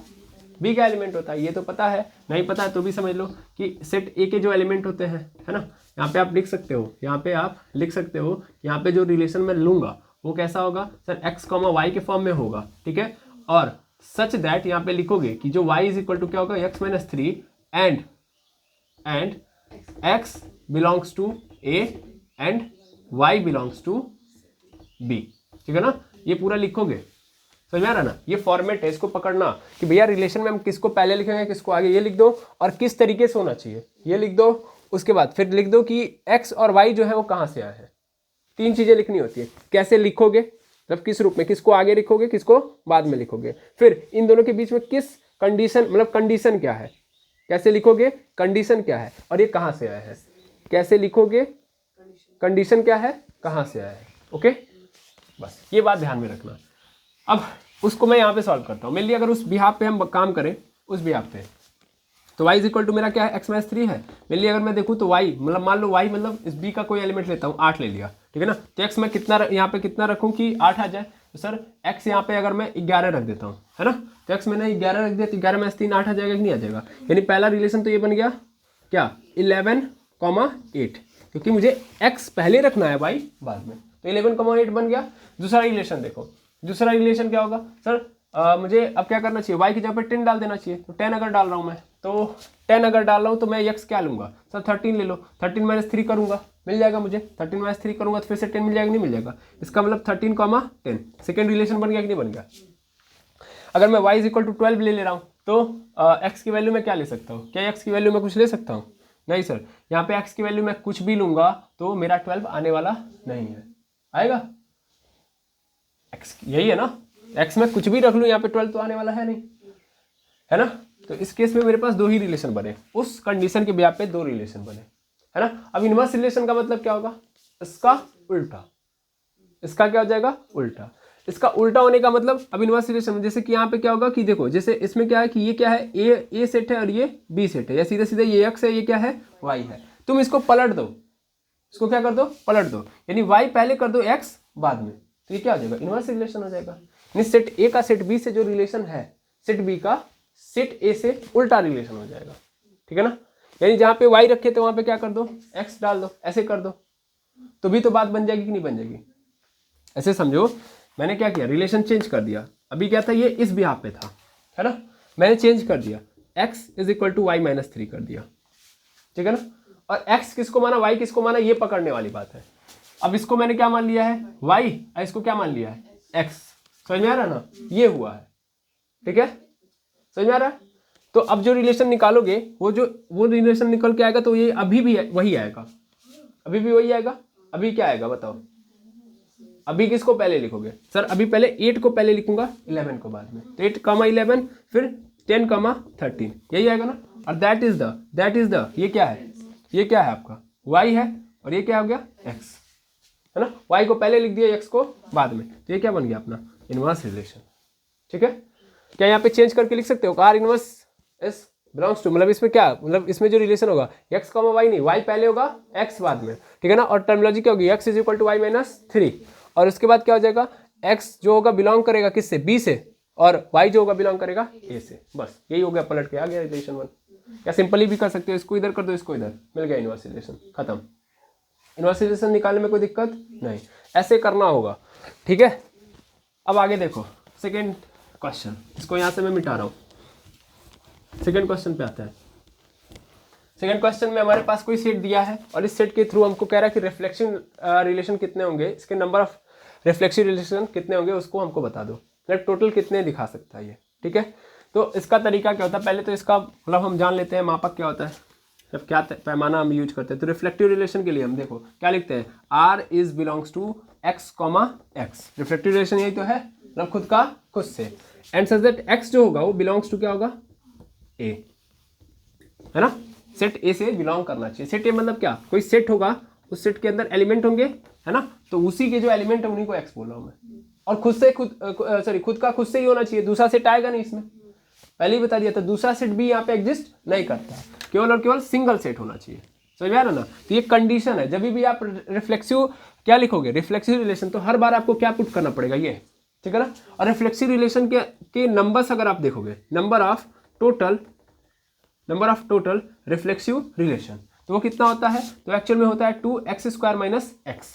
b का एलिमेंट होता है, ये तो पता है। नहीं पता है तो भी समझ लो कि सेट ए के जो एलिमेंट होते हैं, है ना, यहाँ पे आप लिख सकते हो, यहाँ पे आप लिख सकते हो, यहाँ पे जो रिलेशन मैं लूंगा वो कैसा होगा सर, x, y के फॉर्म में होगा। ठीक है, और सच दैट यहाँ पे लिखोगे कि जो y = क्या होगा, x-3 and x belongs to a and y belongs to b। ठीक है ना, ये पूरा लिखोगे, समझ में आ रहा ना। ये फॉर्मेट है, इसको पकड़ना कि भैया रिलेशन में हम किसको पहले लिखेंगे किसको आगे, ये लिख दो और किस तरीके से होना चाहिए ये लिख दो। उसके बाद फिर लिख दो कि x और y जो है वो कहाँ से आए हैं। 3 चीजें लिखनी होती है। कैसे लिखोगे, मतलब किस रूप में, किसको आगे लिखोगे किसको बाद में लिखोगे, फिर इन दोनों के बीच में किस कंडीशन, मतलब कंडीशन क्या है, कैसे लिखोगे, कंडीशन क्या है, और ये कहाँ से आए हैं। कैसे लिखोगे, कंडीशन क्या है, कहाँ से आया है। ओके, बस ये बात ध्यान में रखना। अब उसको मैं यहाँ पे सॉल्व करता हूँ। मेरे लिए अगर उस बिहाफ पे हम काम करें, उस बिहाफ पे, तो y = मेरा क्या है, x-3 है। मेरे लिए अगर मैं देखूँ तो y मतलब मान लो y मतलब इस b का कोई एलिमेंट लेता हूँ, 8 ले लिया। ठीक है ना, तो x मैं कितना यहाँ पे कितना रखूँ कि 8 आ जाए। तो सर x यहाँ पे अगर मैं 11 रख देता हूँ, है ना, तो x मैंने 11 रख दिया, तो 11 में 3 8 आ जाएगा कि नहीं आ जाएगा। यानी पहला रिलेशन तो ये बन गया क्या, 11,8, क्योंकि मुझे x पहले रखना है y बाद में, तो 11,8 बन गया। दूसरा रिलेशन देखो, दूसरा रिलेशन क्या होगा सर, मुझे अब क्या करना चाहिए, y की जगह पर 10 डाल देना चाहिए। तो 10 अगर डाल रहा हूँ मैं, तो 10 अगर डाल रहा हूँ तो मैं x क्या लूंगा सर, 13 ले लो। 13 - 3 करूंगा, मिल जाएगा मुझे। 13 - 3 करूंगा तो फिर से 10 मिल जाएगा, नहीं मिल जाएगा। इसका मतलब 13, 10 सेकेंड रिलेशन बन गया कि नहीं बन गया। अगर मैं y = 12 ले रहा हूँ तो x की वैल्यू में क्या ले सकता हूँ, क्या x की वैल्यू में कुछ ले सकता हूँ, नहीं सर। यहाँ पे x की वैल्यू में कुछ भी लूंगा तो मेरा 12 आने वाला नहीं है, आएगा x, यही है ना, x में कुछ भी रख लूँ यहाँ पे 12 तो आने वाला है नहीं, है ना। तो इस केस में मेरे पास 2 ही रिलेशन बने, उस कंडीशन के ब्याह पे 2 रिलेशन बने, है ना। अब इनवर्स रिलेशन का मतलब क्या होगा, इसका उल्टा, इसका क्या हो जाएगा, उल्टा। इसका उल्टा होने का मतलब, अब इनवर्स रिलेशन जैसे कि यहाँ पे क्या होगा कि देखो, जैसे इसमें क्या है कि ये क्या है, ए सेट है और ये बी सेट है, या सीधे सीधे ये x है, ये क्या है, y है। तुम इसको पलट दो, इसको क्या कर दो, पलट दो, यानी y पहले कर दो, x बाद में, तो ये क्या हो जाएगा, इनवर्स रिलेशन हो जाएगा। यानी सेट ए का सेट बी से जो रिलेशन है, सेट बी का सेट ए से उल्टा रिलेशन हो जाएगा। ठीक है ना, यानी जहां पे y रखे थे वहां पे क्या कर दो, x डाल दो, ऐसे कर दो, तो भी तो बात बन जाएगी कि नहीं बन जाएगी। ऐसे समझो, मैंने क्या किया, रिलेशन चेंज कर दिया। अभी क्या था, ये इस बिहाफ पे था, है ना, मैंने चेंज कर दिया, x = y-3 कर दिया। ठीक है ना, और x किसको माना, y किसको माना, ये पकड़ने वाली बात है। अब इसको मैंने क्या मान लिया है, y, और इसको क्या मान लिया है, x। समझ में आ रहा ना, ये हुआ है। ठीक है, समझ में आ रहा है। तो अब जो रिलेशन निकालोगे, वो रिलेशन निकल के आएगा, तो ये अभी भी वही आएगा, अभी भी वही आएगा। अभी क्या आएगा बताओ, अभी किसको पहले लिखोगे सर, अभी पहले 8 को पहले लिखूंगा, 11 को बाद में, तो 8, 11 फिर 10, 13, यही आएगा ना। और दैट इज द ये क्या है, ये क्या है आपका y है, और ये क्या हो गया x, है ना। y को पहले लिख दिया, x को बाद में, तो ये क्या बन गया अपना इनवर्स रिलेशन। ठीक है, क्या यहाँ पे चेंज करके लिख सकते हो, R inverse S belongs to, मतलब इसमें क्या, मतलब इसमें जो रिलेशन होगा x, y नहीं, y पहले होगा x बाद में। ठीक है ना, और टर्मिनोलॉजी क्या होगी, x = y-3, और उसके बाद क्या हो जाएगा, x जो होगा बिलोंग करेगा किससे, b से, और y जो होगा बिलोंग करेगा a से। बस यही हो गया, पलट के आ गया रिलेशन 1। या सिंपली भी कर सकते हो, इसको इधर कर दो, इसको इधर, मिल गया इनवर्स रिलेशन, खत्म। इनवर्स रिलेशन निकालने में कोई दिक्कत नहीं, ऐसे करना होगा। ठीक है, अब आगे देखो, सेकेंड क्वेश्चन, इसको यहाँ से मैं मिटा रहा हूँ, सेकेंड क्वेश्चन पे आता है। सेकेंड क्वेश्चन में हमारे पास कोई सेट दिया है, और इस सेट के थ्रू हमको कह रहा है कि रिफ्लेक्शन रिलेशन कितने होंगे, इसके नंबर ऑफ रिफ्लेक्सिव रिलेशन कितने होंगे, उसको हमको बता दो। मतलब टोटल कितने दिखा सकता है ये, ठीक है। तो इसका तरीका क्या होता है, पहले तो इसका मतलब हम जान लेते हैं मापक क्या होता है, जब क्या पैमाना हम यूज करते हैं। तो रिफ्लेक्टिव रिलेशन के लिए हम देखो क्या लिखते हैं, R is belongs to x comma x. Reflective relation यही तो है, मतलब खुद का खुद से, एंड सच दैट एक्स जो होगा वो बिलोंग्स टू क्या होगा, ए, है ना। सेट ए से बिलोंग करना चाहिए। सेट ए मतलब क्या, कोई सेट होगा, उस सेट के अंदर एलिमेंट होंगे, है ना, तो उसी के जो एलिमेंट है उन्हीं को एक्स बोल रहा हूं मैं। और खुद से खुद का खुद से ही होना चाहिए, दूसरा सेट आएगा नहीं इसमें, पहले ही बता दिया था। दूसरा सेट भी यहाँ पे एग्जिस्ट नहीं करता, केवल और केवल सिंगल सेट होना चाहिए, समझ में आ रहा ना। तो ये कंडीशन है, जब भी आप रिफ्लेक्सिव क्या लिखोगे, रिफ्लेक्सिव रिलेशन, तो हर बार आपको क्या पुट करना पड़ेगा, ये, ठीक है ना। और रिफ्लेक्सिव रिलेशन के नंबर्स अगर आप देखोगे, number of total reflexive relation, तो वो कितना होता है, तो एक्चुअल में होता है 2x² minus x,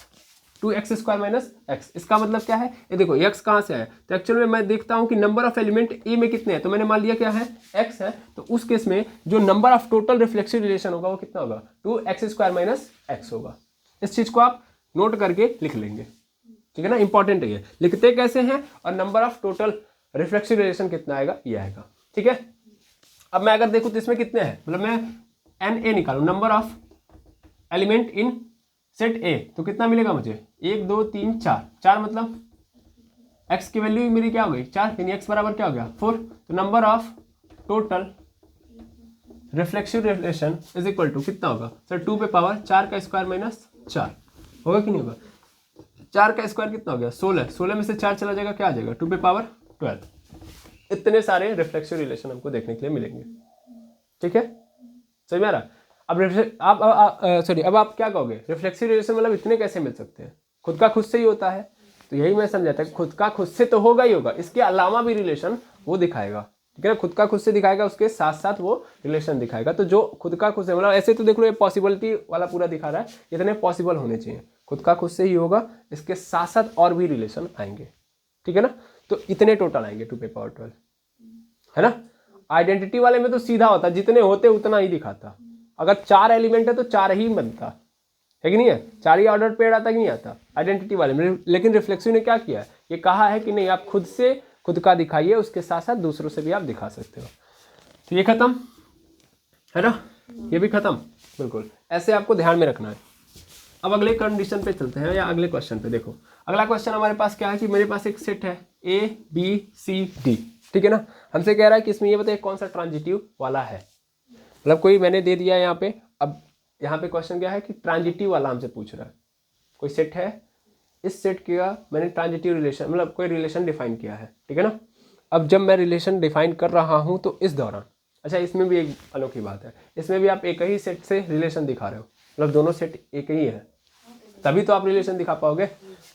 2x² minus x. इसका मतलब क्या है, ये देखो x कहाँ से है, तो एक्चुअल में मैं देखता हूँ कि नंबर ऑफ एलिमेंट ए में कितने हैं, तो मैंने मान लिया क्या है, x है, तो उस केस में जो number of total reflexive relation होगा वो कितना होगा, 2x² माइनस एक्स होगा। इस चीज को आप नोट करके लिख लेंगे, ठीक है ना, इंपॉर्टेंट है ये। लिखते कैसे हैं, और number of total reflexive relation कितना आएगा, ये आएगा, ठीक है। अब मैं अगर देखूँ तो इसमें कितने हैं, मतलब मैं NA निकालू, number of element in set ए, तो कितना मिलेगा मुझे, 1 2 3 4, 4 मतलब x की वैल्यू मेरी क्या हो गई 4, यानी x बराबर क्या हो गया 4। तो number of total reflexive relation is equal to कितना होगा सर, 2 पे पावर 4 का स्क्वायर माइनस 4, होगा कि नहीं होगा। 4 का स्क्वायर कितना हो गया 16, 16 में से 4 चला जाएगा, क्या आ जाएगा 2 पे पावर 12। इतने सारे रिफ्लेक्सिव रिलेशन हमको देखने के लिए मिलेंगे, ठीक है, सही में आ रहा। अब अब आप क्या कहोगे, रिफ्लेक्सिव रिलेशन मतलब इतने कैसे मिल सकते हैं, खुद का खुद से ही होता है। तो यही मैं समझाता है, खुद का खुद से तो होगा ही होगा, इसके अलावा भी रिलेशन वो दिखाएगा, ठीक है ना। खुद का खुद से दिखाएगा, उसके साथ साथ वो रिलेशन दिखाएगा। तो जो खुद का खुद से, मतलब ऐसे तो देख लो ये पॉसिबिलिटी वाला पूरा दिखा रहा है, इतने पॉसिबल होने चाहिए, खुद का खुद से ही होगा, इसके साथ साथ और भी रिलेशन आएंगे, ठीक है ना। तो इतने टोटल आएंगे 2 पे पावर 12, है ना। आइडेंटिटी वाले में तो सीधा होता, जितने होते उतना ही दिखाता। अगर 4 एलिमेंट है तो 4 ही बनता है कि नहीं है, 4 ही ऑर्डर पेड़ आता कि नहीं आता आइडेंटिटी वाले में। लेकिन रिफ्लेक्सिव ने क्या किया, ये कहा है कि नहीं, आप खुद से खुद का दिखाइए, उसके साथ साथ दूसरों से भी आप दिखा सकते हो। तो ये खत्म है ना, ये भी खत्म, बिल्कुल ऐसे आपको ध्यान में रखना है। अब अगले कंडीशन पे चलते हैं, या अगले क्वेश्चन पे। देखो अगला क्वेश्चन हमारे पास क्या है कि मेरे पास एक सेट है ABCD, ठीक है ना। हमसे कह रहा है कि इसमें ये बताइए कौन सा ट्रांजिटिव वाला है, मतलब कोई मैंने दे दिया यहाँ पे। अब यहाँ पे क्वेश्चन क्या है कि ट्रांजिटिव वाला हमसे पूछ रहा है, कोई सेट है, इस सेट का मैंने ट्रांजिटिव रिलेशन, मतलब कोई रिलेशन डिफाइन किया है, ठीक है ना। अब जब मैं रिलेशन डिफाइन कर रहा हूँ तो इस दौरान, अच्छा इसमें भी एक अनोखी बात है, इसमें भी आप एक ही सेट से रिलेशन दिखा रहे हो, मतलब दोनों सेट एक ही है, तभी तो आप रिलेशन दिखा पाओगे,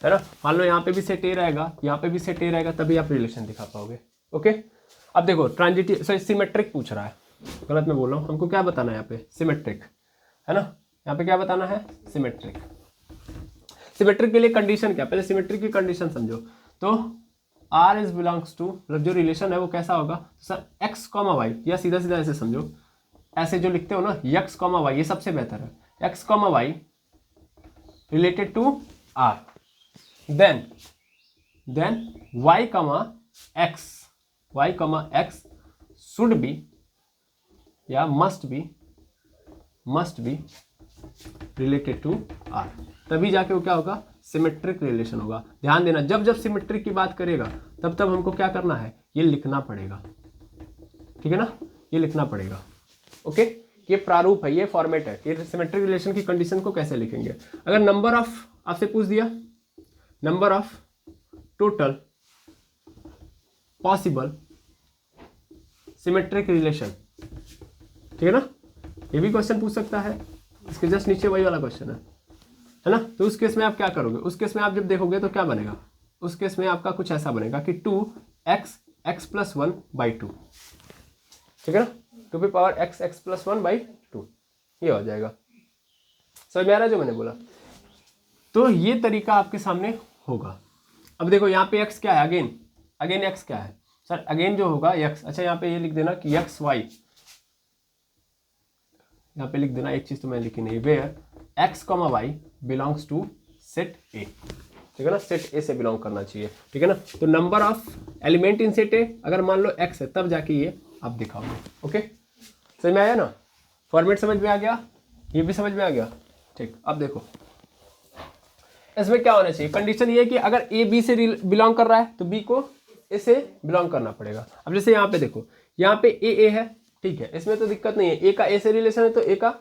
है ना। मान लो यहाँ पे भी सेट ए रहेगा, यहाँ पे भी सेट ए रहेगा, तभी आप रिलेशन दिखा पाओगे, ओके। अब देखो ट्रांजिटिव, सिमेट्रिक पूछ रहा है, गलत मैं बोल रहा हूँ, हमको क्या बताना है यहाँ पे, सिमेट्रिक, है ना। यहाँ पे क्या बताना है, सिमेट्रिक। सिमेट्रिक के लिए कंडीशन क्या, पहले सिमेट्रिक की कंडीशन समझो। तो R इज बिलोंग्स टू, मतलब जो रिलेशन है वो कैसा होगा सर, x, y, या सीधा सीधा ऐसे समझो, ऐसे जो लिखते हो ना x, y, ये सबसे बेहतर है, x, y related to R, then y, x should be या must be related to R, तभी जाके वो क्या होगा, सिमेट्रिक रिलेशन होगा। ध्यान देना, जब जब सिमेट्रिक की बात करेगा तब तब हमको क्या करना है, ये लिखना पड़ेगा, ठीक है ना, ये लिखना पड़ेगा, ओके। ये प्रारूप है, ये फॉर्मेट है, ये सिमेट्रिक रिलेशन की कंडीशन को कैसे लिखेंगे। अगर नंबर ऑफ आपसे पूछ दिया, number of total possible symmetric relation, ठीक है ना, ये भी क्वेश्चन पूछ सकता है, इसके जस्ट नीचे वही वाला क्वेश्चन है ना। तो उस केस में आप क्या करोगे, उस केस में आप जब देखोगे तो क्या बनेगा, उस केस में आपका कुछ ऐसा बनेगा कि 2x + 1/2, ठीक है ना, 2 पे पावर x + 1/2, ये हो जाएगा। समझ में आ रहा है जो मैंने बोला। तो ये तरीका आपके सामने होगा। अब देखो यहाँ पे x क्या है, अगेन x क्या है सर, अगेन जो होगा x, अच्छा यहाँ पे ये लिख देना कि x y, यहाँ पे लिख देना, एक चीज तो मैं लिखी नहीं, where x, y belongs to set A, ठीक है ना, सेट ए से बिलोंग करना चाहिए, ठीक है ना। तो number of element in set ए अगर मान लो x है तब जाके ये आप दिखाओगे। ओके, समझ में आया ना, फॉर्मेट समझ में आ गया, ये भी समझ में आ गया। ठीक, अब देखो इसमें क्या होना चाहिए, कंडीशन ये है कि अगर ए बी से बिलोंग कर रहा है तो बी को ए से बिलोंग करना पड़ेगा। अब जैसे यहाँ पे देखो, यहाँ पे ए है, ठीक है, इसमें तो दिक्कत नहीं है, ए का ए से रिलेशन है तो ए का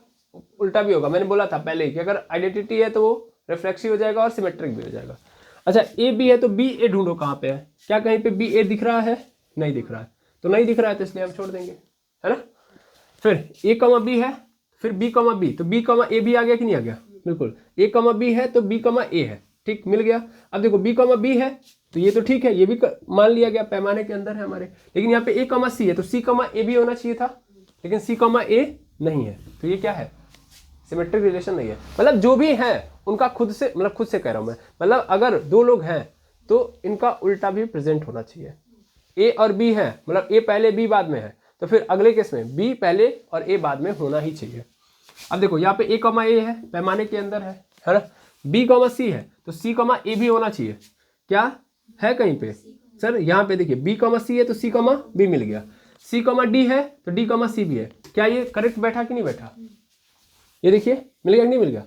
उल्टा भी होगा। मैंने बोला था पहले ही कि अगर आइडेंटिटी है तो वो रिफ्लेक्सिव हो जाएगा और सिमेट्रिक भी हो जाएगा। अच्छा, ए बी है तो बी ए ढूंढो कहाँ पे है, क्या कहीं पे बी ए दिख रहा है, नहीं दिख रहा है, तो नहीं दिख रहा है तो इसलिए हम छोड़ देंगे, है ना। फिर ए कमा बी है, फिर बी कमा बी, तो बी कमा ए भी आ गया कि नहीं आ गया, बिल्कुल। ए कमा बी है तो बी कमा ए है, ठीक, मिल गया। अब देखो बी कमा बी है तो ये तो ठीक है, ये भी मान लिया गया, पैमाने के अंदर है हमारे। लेकिन यहाँ पे ए कमा सी है तो सी कमा ए भी होना चाहिए था, लेकिन सी कमा ए नहीं है, तो ये क्या है, सिमेट्रिक रिलेशन नहीं है। मतलब जो भी है उनका खुद से, मतलब खुद से कह रहा हूं मैं, मतलब अगर दो लोग हैं तो इनका उल्टा भी प्रेजेंट होना चाहिए। ए और बी है, मतलब ए पहले बी बाद में है, तो फिर अगले केस में बी पहले और ए बाद में होना ही चाहिए। अब देखो यहाँ पे ए कमा ए है, पैमाने के अंदर है ना। बी कमा सी है तो सी कमा ए भी होना चाहिए, क्या है कहीं पे सर, यहाँ पे देखिए बी कमा सी है तो सी कमा बी मिल गया, सी कमा डी है तो डी कमा सी भी है। क्या ये करेक्ट बैठा कि नहीं बैठा, ये देखिए मिल गया कि नहीं मिल गया।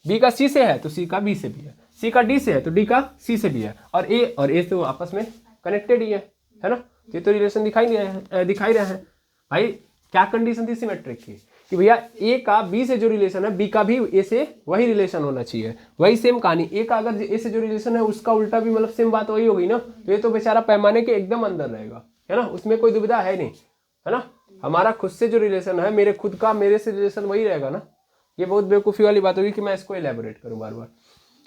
बी का सी से है तो सी का बी से भी है, सी का डी से है तो डी का सी से भी है, और ए तो आपस में कनेक्टेड ही है ना। ये तो रिलेशन दिखाई रहे हैं भाई। क्या कंडीशन थी सिमेट्रिक की, कि भैया ए का बी से जो रिलेशन है बी का भी ए से वही रिलेशन होना चाहिए। वही सेम कहानी, ए का अगर ए से जो रिलेशन है उसका उल्टा भी, मतलब सेम बात वही हो गई ना, तो ये तो बेचारा पैमाने के एकदम अंदर रहेगा, है ना, उसमें कोई दुविधा है नहीं, है ना। हमारा खुद से जो रिलेशन है, मेरे खुद का मेरे से रिलेशन वही रहेगा ना। ये बहुत बेवकूफ़ी वाली बात होगी कि मैं इसको एलैबोरेट करूं बार बार,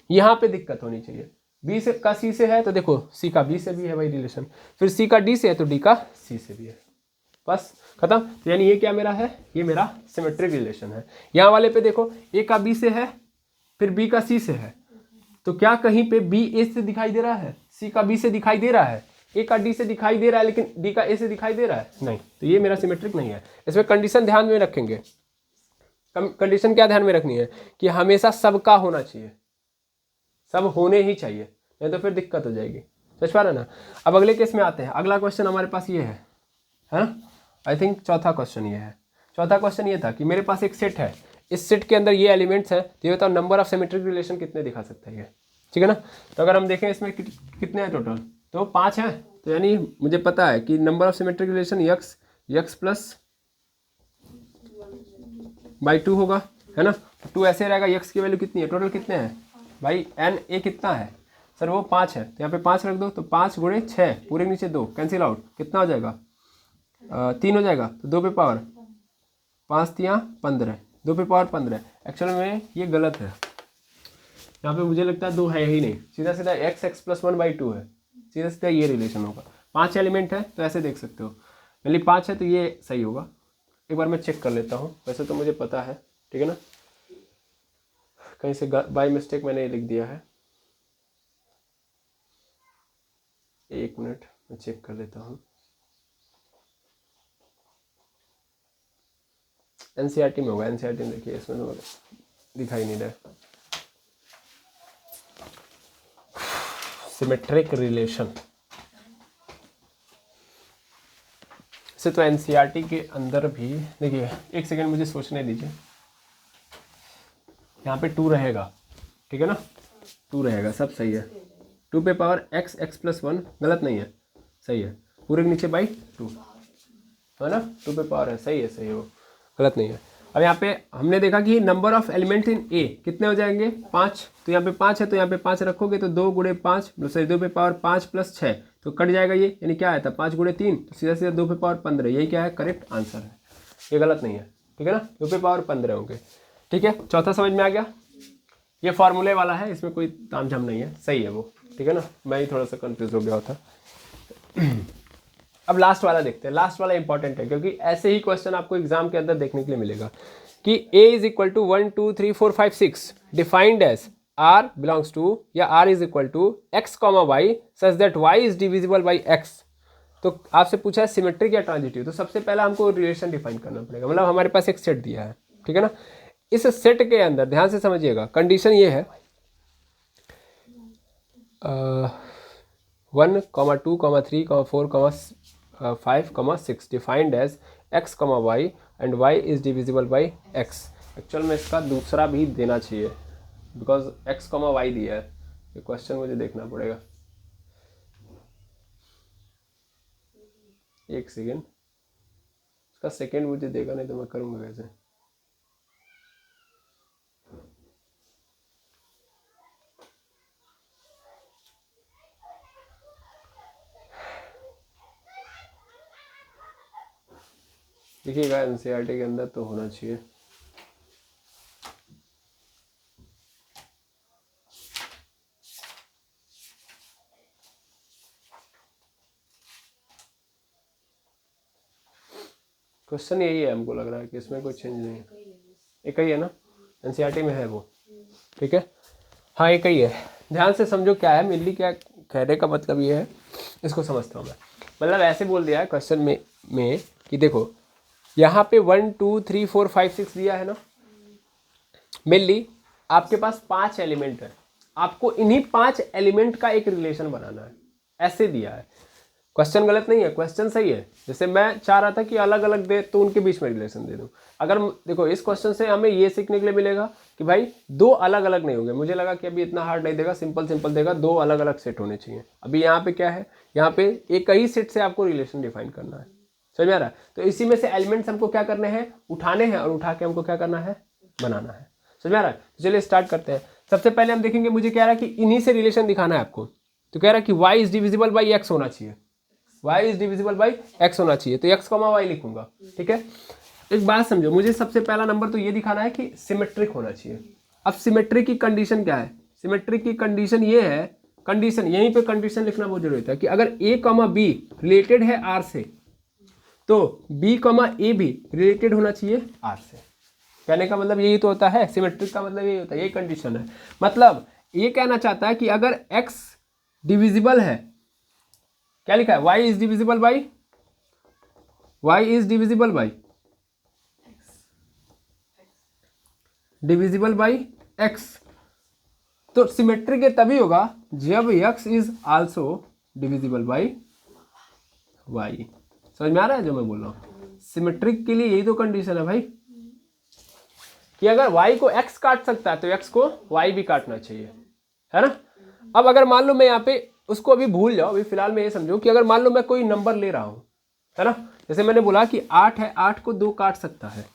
यहाँ पे दिक्कत होनी चाहिए। बी से का सी से है तो देखो सी का बी से भी है वही रिलेशन, फिर सी का डी से है तो डी का सी से भी है, बस खत्म। तो यानी ये क्या मेरा है, ये मेरा सिमेट्रिक रिलेशन है। यहाँ वाले पे देखो ए का बी से है, फिर बी का सी से है, तो क्या कहीं पे बी ए से दिखाई दे रहा है, सी का बी से दिखाई दे रहा है, ए का डी से दिखाई दे रहा है, लेकिन डी का ए से दिखाई दे रहा है, नहीं, तो ये मेरा सिमेट्रिक नहीं है। इसमें कंडीशन ध्यान में रखेंगे, कंडीशन क्या ध्यान में रखनी है कि हमेशा सबका होना चाहिए, सब होने ही चाहिए, नहीं तो फिर दिक्कत हो जाएगी, समझ पा रहे ना। अब अगले केस में आते हैं। अगला क्वेश्चन हमारे पास ये है ना, आई थिंक चौथा क्वेश्चन ये है। चौथा क्वेश्चन ये था कि मेरे पास एक सेट है, इस सेट के अंदर ये एलिमेंट्स हैं, तो ये बताओ नंबर ऑफ सिमेट्रिक रिलेशन कितने दिखा सकता है ये, ठीक है ना। तो अगर हम देखें इसमें कितने हैं टोटल, तो 5 हैं। तो यानी मुझे पता है कि number of symmetric relation x plus by 2 होगा, है ना। 2 ऐसे रहेगा, यक्स की वैल्यू कितनी है, टोटल कितने हैं भाई, एन ए कितना है सर, वो 5 है, तो यहाँ पे 5 रख दो, तो 5 गुणे 6 पूरे नीचे 2 कैंसिल आउट, कितना हो जाएगा 3 हो जाएगा, तो 2 पे पावर 5 3 15, 2 पे पावर 15। एक्चुअल में ये गलत है, यहाँ पे मुझे लगता है 2 है ही नहीं, सीधा सीधा x प्लस 1/2 है, सीधा सीधा ये रिलेशन होगा। 5 एलिमेंट है तो ऐसे देख सकते हो, मतलब 5 है तो ये सही होगा। एक बार मैं चेक कर लेता हूँ, वैसे तो मुझे पता है, ठीक है ना, कहीं से बाय मिस्टेक मैंने ये लिख दिया है। एक मिनट मैं चेक कर लेता हूँ। एनसीईआरटी में होगा, एनसीईआरटी में देखिए, इसमें तो दिखाई नहीं रहा। सिमेट्रिक रिलेशन से तो एनसीईआरटी के अंदर भी देखिए, एक सेकंड मुझे सोचने दीजिए। यहाँ पे 2 रहेगा, ठीक है ना, 2 रहेगा, सब सही है। 2 पे पावर x प्लस 1 गलत नहीं है, सही है, पूरे के नीचे बाई 2 है ना, 2 पे पावर है, सही है वो, गलत नहीं है। अब यहाँ पे हमने देखा कि नंबर ऑफ एलिमेंट इन ए कितने हो जाएंगे 5, तो यहाँ पे 5 है तो यहाँ पे 5 रखोगे तो 2 गुणे 5 सॉरी 2 पे पावर 5 प्लस 6 तो कट जाएगा ये, यानी क्या आया था 5 गुणे 3 तो सीधा सीधा 2 पे पावर 15, यही क्या है करेक्ट आंसर है, ये गलत नहीं है, ठीक है ना, 2 पे पावर 15 होंगे, ठीक है। चौथा समझ में आ गया, ये फार्मूले वाला है, इसमें कोई तामझाम नहीं है, सही है वो, ठीक है ना, मैं ही थोड़ा सा कंफ्यूज हो गया था। अब लास्ट वाला देखते हैं, लास्ट वाला इंपॉर्टेंट है क्योंकि ऐसे ही क्वेश्चन आपको एग्जाम के अंदर देखने के लिए मिलेगा कि a is equal to 1 2 3 4 5 6 defined as r belongs to या r is equal to x comma y such that y is divisible by x। तो आपसे पूछा है सिमेट्रिक या ट्रांजिटिव, तो सबसे पहला हमको रिलेशन डिफाइन करना पड़ेगा, मतलब हमारे पास एक सेट दिया है, ठीक है ना। इस सेट के अंदर ध्यान से समझिएगा, कंडीशन ये है 1,2,3,4,5,6 defined as x, y and y is divisible by x। Actual में इसका दूसरा भी देना चाहिए बिकॉज x, y दिया है। ये क्वेश्चन मुझे देखना पड़ेगा, एक सेकेंड। इसका सेकेंड मुझे देगा, नहीं तो मैं करूँगा कैसे। देखिएगा एनसीईआरटी के अंदर तो होना चाहिए। क्वेश्चन यही है, हमको लग रहा है कि इसमें कोई चेंज नहीं है। एक ही है ना, एनसीईआरटी में है वो, ठीक है। हाँ एक ही है, ध्यान से समझो क्या है मेनली, क्या कहने का मतलब ये है, इसको समझता हूँ मैं। मतलब ऐसे बोल दिया है क्वेश्चन में कि देखो यहाँ पे 1 2 3 4 5 6 दिया है ना। मेनली आपके पास 5 एलिमेंट है, आपको इन्हीं 5 एलिमेंट का एक रिलेशन बनाना है, ऐसे दिया है। क्वेश्चन गलत नहीं है, क्वेश्चन सही है। जैसे मैं चाह रहा था कि अलग अलग दे तो उनके बीच में रिलेशन दे दूं। अगर देखो इस क्वेश्चन से हमें ये सीखने के लिए मिलेगा कि भाई दो अलग अलग नहीं होंगे। मुझे लगा कि अभी इतना हार्ड नहीं देगा, सिंपल सिंपल देगा, दो अलग अलग सेट होने चाहिए। अभी यहाँ पे क्या है, यहाँ पे एक ही सेट से आपको रिलेशन डिफाइन करना है, समझ में आ रहा है। तो इसी में से एलिमेंट्स हमको क्या करने हैं, उठाने हैं, और उठा के हमको क्या करना है, बनाना है, समझ में आ रहा है। तो चलिए स्टार्ट करते हैं। सबसे पहले हम देखेंगे, मुझे कह रहा है कि इन्हीं से रिलेशन दिखाना है आपको। तो कह रहा है कि y is divisible by x होना चाहिए, y is divisible by x होना चाहिए। तो x, y लिखूंगा, ठीक है। एक बात समझो, मुझे सबसे पहला नंबर तो ये दिखाना है कि सिमेट्रिक होना चाहिए। अब सिमेट्रिक की कंडीशन क्या है, सिमेट्रिक की कंडीशन ये है, कंडीशन यहीं पे कंडीशन लिखना बहुत जरूरी है कि अगर a, b रिलेटेड है r से, तो b, a भी रिलेटेड होना चाहिए r से। कहने का मतलब यही तो होता है, सिमेट्रिक का मतलब यही होता है, यही कंडीशन है। मतलब ये कहना चाहता है कि अगर x डिविजिबल है, क्या लिखा है, y is divisible by, y is divisible by divisible by x, तो सिमेट्रिक तभी होगा जब x is also divisible by y। समझ में आ रहा है जो मैं बोल रहा हूँ। सिमेट्रिक के लिए यही तो कंडीशन है भाई, कि अगर y को x काट सकता है तो x को y भी काटना चाहिए, है ना। अब अगर मान लो मैं यहाँ पे, उसको अभी भूल जाओ, अभी फिलहाल में ये समझो कि अगर मान लो मैं कोई नंबर ले रहा हूँ, है ना। जैसे मैंने बोला कि 8 है, 8 को 2 काट सकता है,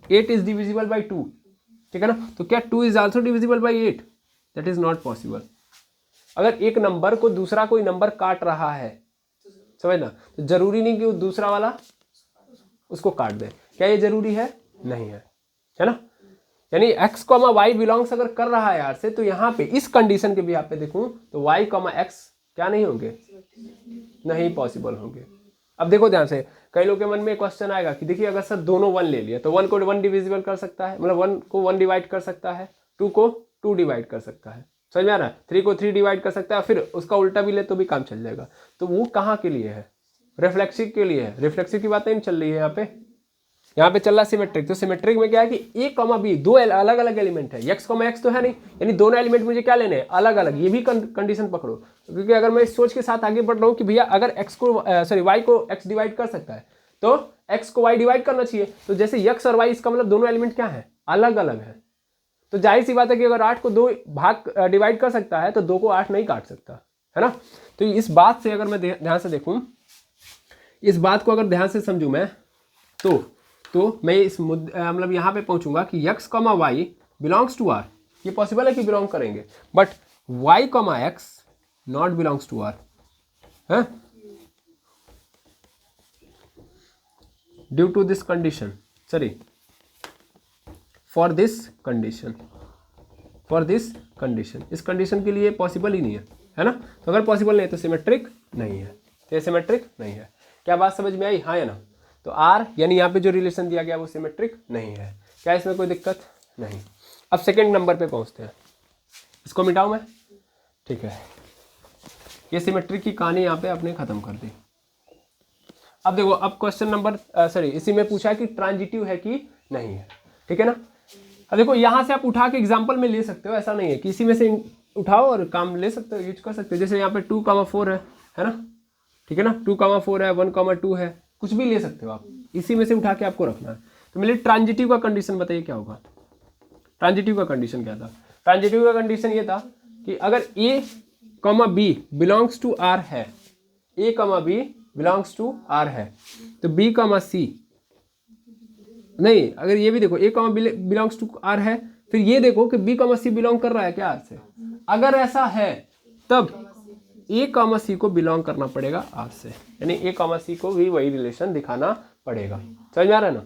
8 इज डिविजिबल बाई 2, ठीक है ना। तो क्या 2 is also divisible by 8? That is not possible. अगर एक नंबर को दूसरा कोई नंबर काट रहा है, समझना, तो जरूरी नहीं कि वो दूसरा वाला उसको काट दे। क्या ये जरूरी है? नहीं है, है ना। यानी x, y बिलोंग्स अगर कर रहा है यार से, तो यहाँ पे इस कंडीशन के भी यहाँ पे देखूं तो y, x क्या नहीं होंगे, नहीं पॉसिबल होंगे। अब देखो ध्यान से, कई लोगों के मन में क्वेश्चन आएगा कि देखिए अगर सर दोनों 1 ले लिया तो 1 को 1 डिविजिबल कर सकता है, मतलब 1 को 1 डिवाइड कर सकता है, 2 को 2 डिवाइड कर सकता है, समझ में आ रहा है, 3 को 3 डिवाइड कर सकता है, फिर उसका उल्टा भी ले तो भी काम चल जाएगा। तो वो कहाँ के लिए है, रिफ्लेक्सिव के लिए है। रिफ्लेक्सिव की बातें नहीं चल रही है यहाँ पे चल रहा सिमेट्रिक। तो सिमेट्रिक में क्या है कि a, b दो अलग अलग एलिमेंट है, x, x तो है नहीं, यानी दोनों एलिमेंट मुझे क्या लेने हैं, अलग अलग। ये भी कंडीशन पकड़ो, क्योंकि अगर मैं इस सोच के साथ आगे बढ़ रहा हूँ कि भैया अगर y को x डिवाइड कर सकता है तो x को y डिवाइड करना चाहिए। तो जैसे x और y, इसका मतलब दोनों एलिमेंट क्या है, अलग अलग है। तो जाहिर सी बात है कि अगर 8 को 2 भाग डिवाइड कर सकता है तो 2 को 8 नहीं काट सकता, है ना। तो इस बात से अगर मैं ध्यान से देखूं, इस बात को अगर ध्यान से समझूं मैं, तो मैं इस मतलब यहाँ पे पहुंचूंगा कि x, y belongs to r। ये पॉसिबल है कि बिलोंग करेंगे, but y, x not belongs to r, है, due to this condition, sorry for this condition, इस कंडीशन के लिए पॉसिबल ही नहीं है ना। तो अगर पॉसिबल नहीं है तो सिमेट्रिक नहीं है, तो ये सिमेट्रिक नहीं है। क्या बात समझ में आई, हाँ या ना। तो R यानी यहाँ पे जो रिलेशन दिया गया वो सिमेट्रिक नहीं है। क्या इसमें कोई दिक्कत नहीं। अब सेकंड नंबर पे पहुँचते हैं, इसको मिटाऊँ मैं, ठीक है। ये सिमेट्रिक की कहानी यहाँ पे आपने खत्म कर दी। अब देखो, अब क्वेश्चन नंबर इसी में पूछा है कि ट्रांजिटिव है कि नहीं है, ठीक है ना। अब देखो यहाँ से आप उठा के एग्जाम्पल में ले सकते हो, ऐसा नहीं है कि इसी में से उठाओ और काम ले सकते हो, यूज कर सकते हो। जैसे यहाँ पे 2,4 है ना, ठीक है ना, 2,4 है, 1,2 है, कुछ भी ले सकते हो आप, इसी में से उठा के आपको रखना है। तो मेरे ट्रांजिटिव का कंडीशन बताइए क्या होगा। ट्रांजिटिव का कंडीशन क्या था? ट्रांजिटिव का कंडीशन ये था कि अगर A, B belongs to R है, A, B belongs to R है, तो B, C नहीं, अगर ये भी देखो A, बिलोंग्स टू R है, फिर ये देखो कि B, C बिलोंग कर रहा है क्या R से। अगर ऐसा है तब A, C को बिलोंग करना पड़ेगा R से, यानी A, C को भी वही रिलेशन दिखाना पड़ेगा। समझ में आ रहा है ना?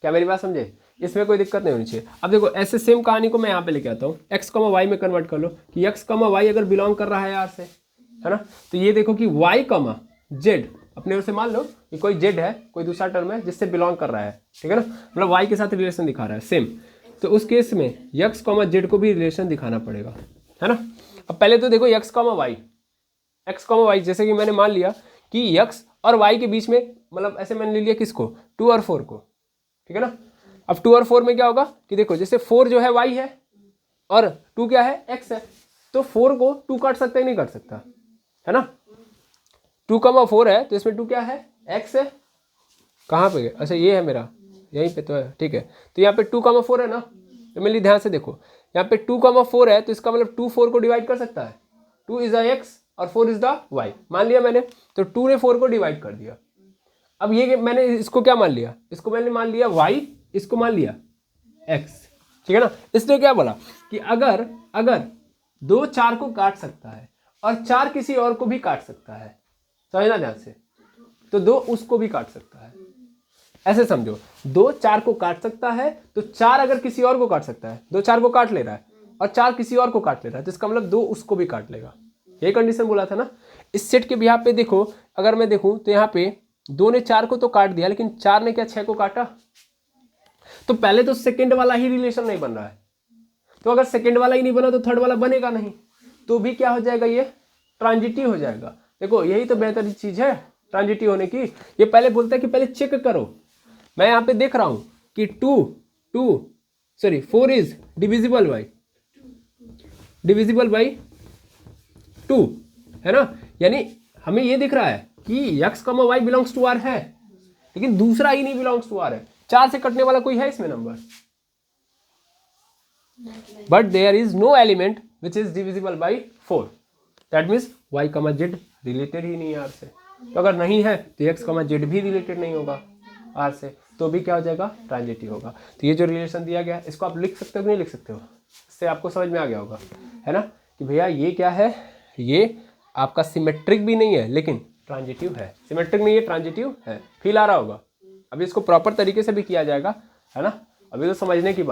क्या मेरी बात समझे? इसमें कोई दिक्कत नहीं होनी चाहिए। अब देखो ऐसे सेम कहानी को मैं यहाँ पे लेके आता हूँ, x, y में कन्वर्ट कर लो कि x, y अगर बिलोंग कर रहा है R से, है ना, तो ये देखो कि y, z अपने ओर से मान लो कि कोई z है, कोई दूसरा टर्म है जिससे बिलोंग कर रहा है, ठीक है ना, मतलब y के साथ रिलेशन दिखा रहा है सेम, तो उस केस में x, z को भी रिलेशन दिखाना पड़ेगा, है ना। अब पहले तो देखो x, y जैसे कि मैंने मान लिया कि x और y के बीच में, मतलब ऐसे मैंने ले लिया किसको, 2 और 4 को, ठीक है ना। अब 2 और 4 में क्या होगा कि देखो जैसे 4 जो है y है और 2 क्या है, x है, तो 4 को 2 काट सकता है नहीं काट सकता, है ना। 2,4 है तो इसमें 2 क्या है, x है, कहाँ पे, अच्छा ये है मेरा, यहीं पे तो है, ठीक है। तो यहाँ पे 2,4 है ना, तो मेरे लिए ध्यान से देखो, यहाँ पे 2,4 है तो इसका मतलब 2 4 को डिवाइड कर सकता है, 2 इज द x और 4 इज द y, मान लिया मैंने, तो 2 ने 4 को डिवाइड कर दिया। अब ये मैंने इसको क्या मान लिया, इसको मैंने मान लिया y, इसको मान लिया x, ठीक है ना। इसलिए क्या बोला कि अगर 2 4 को काट सकता है और 4 किसी और को भी काट सकता है, समझना ध्यान से, तो 2 उसको भी काट सकता है, ऐसे समझो, 2 4 को काट सकता है तो 4 अगर किसी और को काट सकता है, 2 4 को काट ले रहा है और 4 किसी और को काट ले रहा है, तो इसका मतलब 2 उसको भी काट लेगा, यही कंडीशन बोला था ना। इस सेट के भी यहाँ पे देखो, अगर मैं देखूं तो यहाँ पे 2 ने 4 को तो काट दिया, लेकिन 4 ने क्या 6 को काटा, तो पहले तो सेकंड वाला ही रिलेशन नहीं बन रहा है, तो अगर सेकंड वाला ही नहीं बना तो थर्ड वाला बनेगा नहीं, तो भी क्या हो जाएगा, ये ट्रांजिटिव हो जाएगा। देखो यही तो बेहतर चीज है ट्रांजिटिव होने की। ये पहले बोलता है कि पहले चेक करो, मैं यहाँ पे देख रहा हूं कि 4 इज डिविजिबल बाई 2, है ना, यानी हमें ये दिख रहा है कि x, y belongs to R है, लेकिन दूसरा ही नहीं बिलोंग्स टू R है, 4 से कटने वाला कोई है इसमें number, but there is no element which is divisible by 4, दैट मीन्स y, z रिलेटेड ही नहीं है R से। तो अगर नहीं है तो x, z भी रिलेटेड नहीं होगा R से, तो भी क्या हो जाएगा, ट्रांजिटिव होगा। तो ये जो रिलेशन दिया गया है इसको आप लिख सकते हो कि नहीं लिख सकते हो, इससे आपको समझ में आ गया होगा, है ना, कि भैया ये क्या है, ये आपका सिमेट्रिक भी नहीं है लेकिन ट्रांजिटिव है, सिमेट्रिक नहीं है ट्रांजिटिव है, फील आ रहा होगा। अभी इसको प्रॉपर तरीके से भी किया जाएगा, है ना, अभी तो समझने की बात।